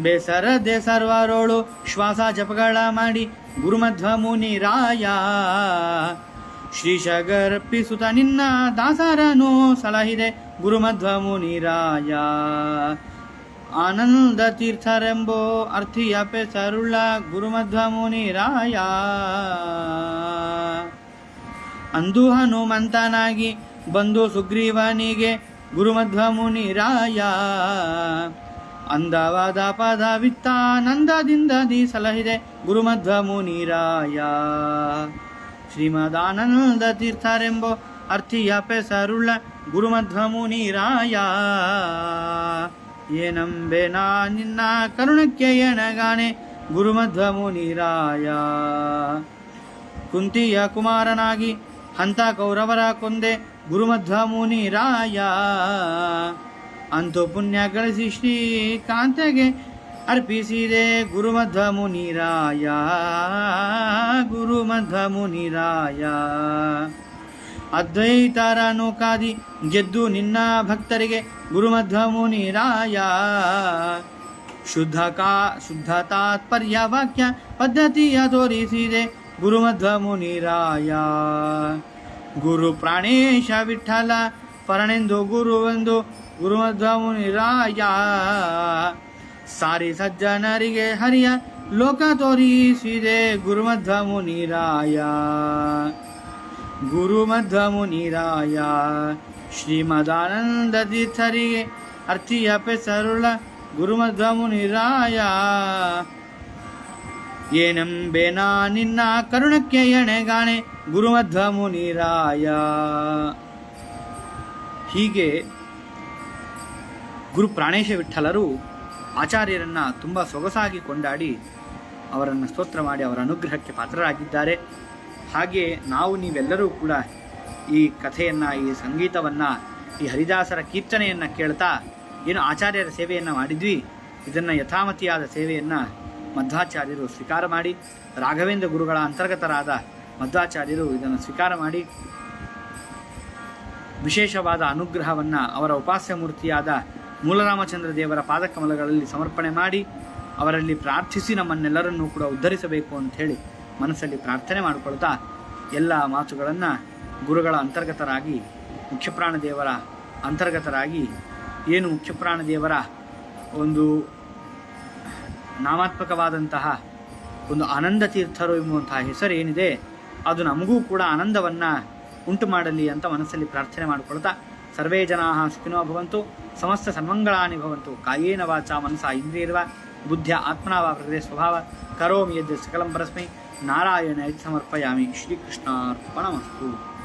ಬೇಸರದೆ ಸರ್ವರೋಳು ಶ್ವಾಸ ಜಪಗಳ ಮಾಡಿ ಗುರುಮಧ್ವ ಮುನಿರಾಯ. ಶ್ರೀಶಗರ್ಪಿಸುತ್ತ ನಿನ್ನ ದಾಸರನು ಸಲಹಿದೆ ಗುರುಮಧ್ವ ಮುನಿರಾಯ. ಆನಂದ ತೀರ್ಥರೆಂಬೋ ಅರ್ಥಿಯ ಪೆಸರುಳ್ಳ ಗುರುಮಧ್ವ ಮುನಿರಾಯ. ಅಂದು ಹನುಮಂತನಾಗಿ ಬಂದು ಸುಗ್ರೀವನಿಗೆ ಗುರುಮಧ್ವ ಮುನಿರಾಯ. ಅಂದವಾದ ಪದವಿತ್ತಾನಂದದಿಂದದಿ ಸಲಹಿದೆ ಗುರುಮಧ್ವ ಮುನಿರಾಯ. ಶ್ರೀಮದಾನಂದ ತೀರ್ಥರೆಂಬೋ ಅರ್ಥಿಯ ಪೆಸರುಳ್ಳ ಗುರುಮಧ್ವ ಮುನಿರಾಯ. ಏನಂಬೆನ ನಿನ್ನ ಕರುಣಕ್ಕೆ ಎಣಗಾಣೆ ಗುರುಮಧ್ವ ಮುನಿರಾಯ. ಕುಂತಿಯ ಕುಮಾರನಾಗಿ ಹಂತ ಕೌರವರ ಕೊಂದೆ ಗುರುಮಧ್ವ ಮುನಿರಾಯ. ಅಂತೂ ಪುಣ್ಯ ಗಳಿಸಿ ಶ್ರೀಕಾಂತೆಗೆ ಅರ್ಪಿಸಿದೆ ಗುರುಮಧ್ವ ಮುನಿರಾಯ. ಗುರುಮಧ್ವ ಮುನಿರಾಯ. ಅದ್ವೈತರನು ಕಾದಿ ಗೆದ್ದು ನಿನ್ನ ಭಕ್ತರಿಗೆ ಗುರುಮಧ್ವ ಮುನಿರಾಯ. ಶುದ್ಧ ತಾತ್ಪರ್ಯ ವಾಕ್ಯ ಪದ್ಧತಿಯ ತೋರಿಸಿದೆ ಗುರುಮಧ್ವ ಮುನಿರಾಯ. ಗುರು ಪ್ರಾಣೇಶ ವಿಠಲ ಪರನೆಂದು ಗುರುವೆಂದು ಗುರುಮಧ್ವ ಮುನಿರಾಯ. ಸಾರಿ ಸಜ್ಜನರಿಗೆ ಹರಿಯ ಲೋಕ ತೋರಿಸಿದೆ ಗುರುಮಧ್ವ ಮುನಿರಾಯ. ಗುರುಮಧ್ವ ಮುನಿರಾಯ. ಶ್ರೀಮದಾನಂದ ತೀರ್ಥರಿಗೆ ಅರ್ಥಿಯ ಪೆಸರುಳ್ಳ ಗುರುಮಧ್ವ ಮುನಿರಾಯ. ಏನೆಂಬೆನ ನಿನ್ನ ಕರುಣಕ್ಕೆ ಎಣೆಗಾಣೆ ಗುರುಮಧ್ವ ಮುನಿರಾಯ. ಹೀಗೆ ಗುರು ಪ್ರಾಣೇಶ ವಿಠಲರು ಆಚಾರ್ಯರನ್ನು ತುಂಬ ಸೊಗಸಾಗಿ ಕೊಂಡಾಡಿ ಅವರನ್ನು ಸ್ತೋತ್ರ ಮಾಡಿ ಅವರ ಅನುಗ್ರಹಕ್ಕೆ ಪಾತ್ರರಾಗಿದ್ದಾರೆ. ಹಾಗೆ ನಾವು ನೀವೆಲ್ಲರೂ ಕೂಡ ಈ ಕಥೆಯನ್ನು, ಈ ಸಂಗೀತವನ್ನು, ಈ ಹರಿದಾಸರ ಕೀರ್ತನೆಯನ್ನು ಕೇಳ್ತಾ ಏನು ಆಚಾರ್ಯರ ಸೇವೆಯನ್ನು ಮಾಡಿದ್ವಿ, ಇದನ್ನು ಯಥಾಮತಿಯಾದ ಸೇವೆಯನ್ನು ಮಧ್ವಾಚಾರ್ಯರು ಸ್ವೀಕಾರ ಮಾಡಿ, ರಾಘವೇಂದ್ರ ಗುರುಗಳ ಅಂತರ್ಗತರಾದ ಮಧ್ವಾಚಾರ್ಯರು ಇದನ್ನು ಸ್ವೀಕಾರ ಮಾಡಿ ವಿಶೇಷವಾದ ಅನುಗ್ರಹವನ್ನು ಅವರ ಉಪಾಸ್ಯ ಮೂರ್ತಿಯಾದ ಮೂಲರಾಮಚಂದ್ರ ದೇವರ ಪಾದಕಮಲಗಳಲ್ಲಿ ಸಮರ್ಪಣೆ ಮಾಡಿ ಅವರಲ್ಲಿ ಪ್ರಾರ್ಥಿಸಿ ನಮ್ಮನ್ನೆಲ್ಲರನ್ನೂ ಕೂಡ ಉದ್ಧರಿಸಬೇಕು ಅಂಥೇಳಿ ಮನಸ್ಸಲ್ಲಿ ಪ್ರಾರ್ಥನೆ ಮಾಡಿಕೊಳ್ತಾ ಎಲ್ಲ ಮಾತುಗಳನ್ನು ಗುರುಗಳ ಅಂತರ್ಗತರಾಗಿ ಮುಖ್ಯಪ್ರಾಣದೇವರ ಅಂತರ್ಗತರಾಗಿ ಏನು ಮುಖ್ಯಪ್ರಾಣದೇವರ ಒಂದು ನಾಮಾತ್ಮಕವಾದಂತಹ ಒಂದು ಆನಂದ ತೀರ್ಥರು ಎಂಬುವಂತಹ ಹೆಸರು ಏನಿದೆ ಅದು ನಮಗೂ ಕೂಡ ಆನಂದವನ್ನು ಉಂಟು ಮಾಡಲಿ ಅಂತ ಮನಸ್ಸಲ್ಲಿ ಪ್ರಾರ್ಥನೆ ಮಾಡಿಕೊಳ್ತಾ ಸರ್ವೇ ಜನಾಃ ಸುಖಿನೋ ಭವಂತು, ಸಮಸ್ತ ಸನ್ಮಂಗಳಾನಿ ಭವಂತು. ಕಾಯೇನ ವಾಚಾ ಮನಸಾ ಇಂದ್ರಿಯರ್ವಾ ಬುದ್ಧ್ಯ ಆತ್ಮನಾ ವಾ ಪ್ರಕೃತಿ ಸ್ವಭಾವ ಕರೋಮಿ ಯದ್ ಸಕಲಂ ಪರಸ್ಮೈ ನಾರಾಯಣ ಸಮರ್ಪಯಾಮಿ. ಶ್ರೀಕೃಷ್ಣಾರ್ಪಣಮಸ್ತು.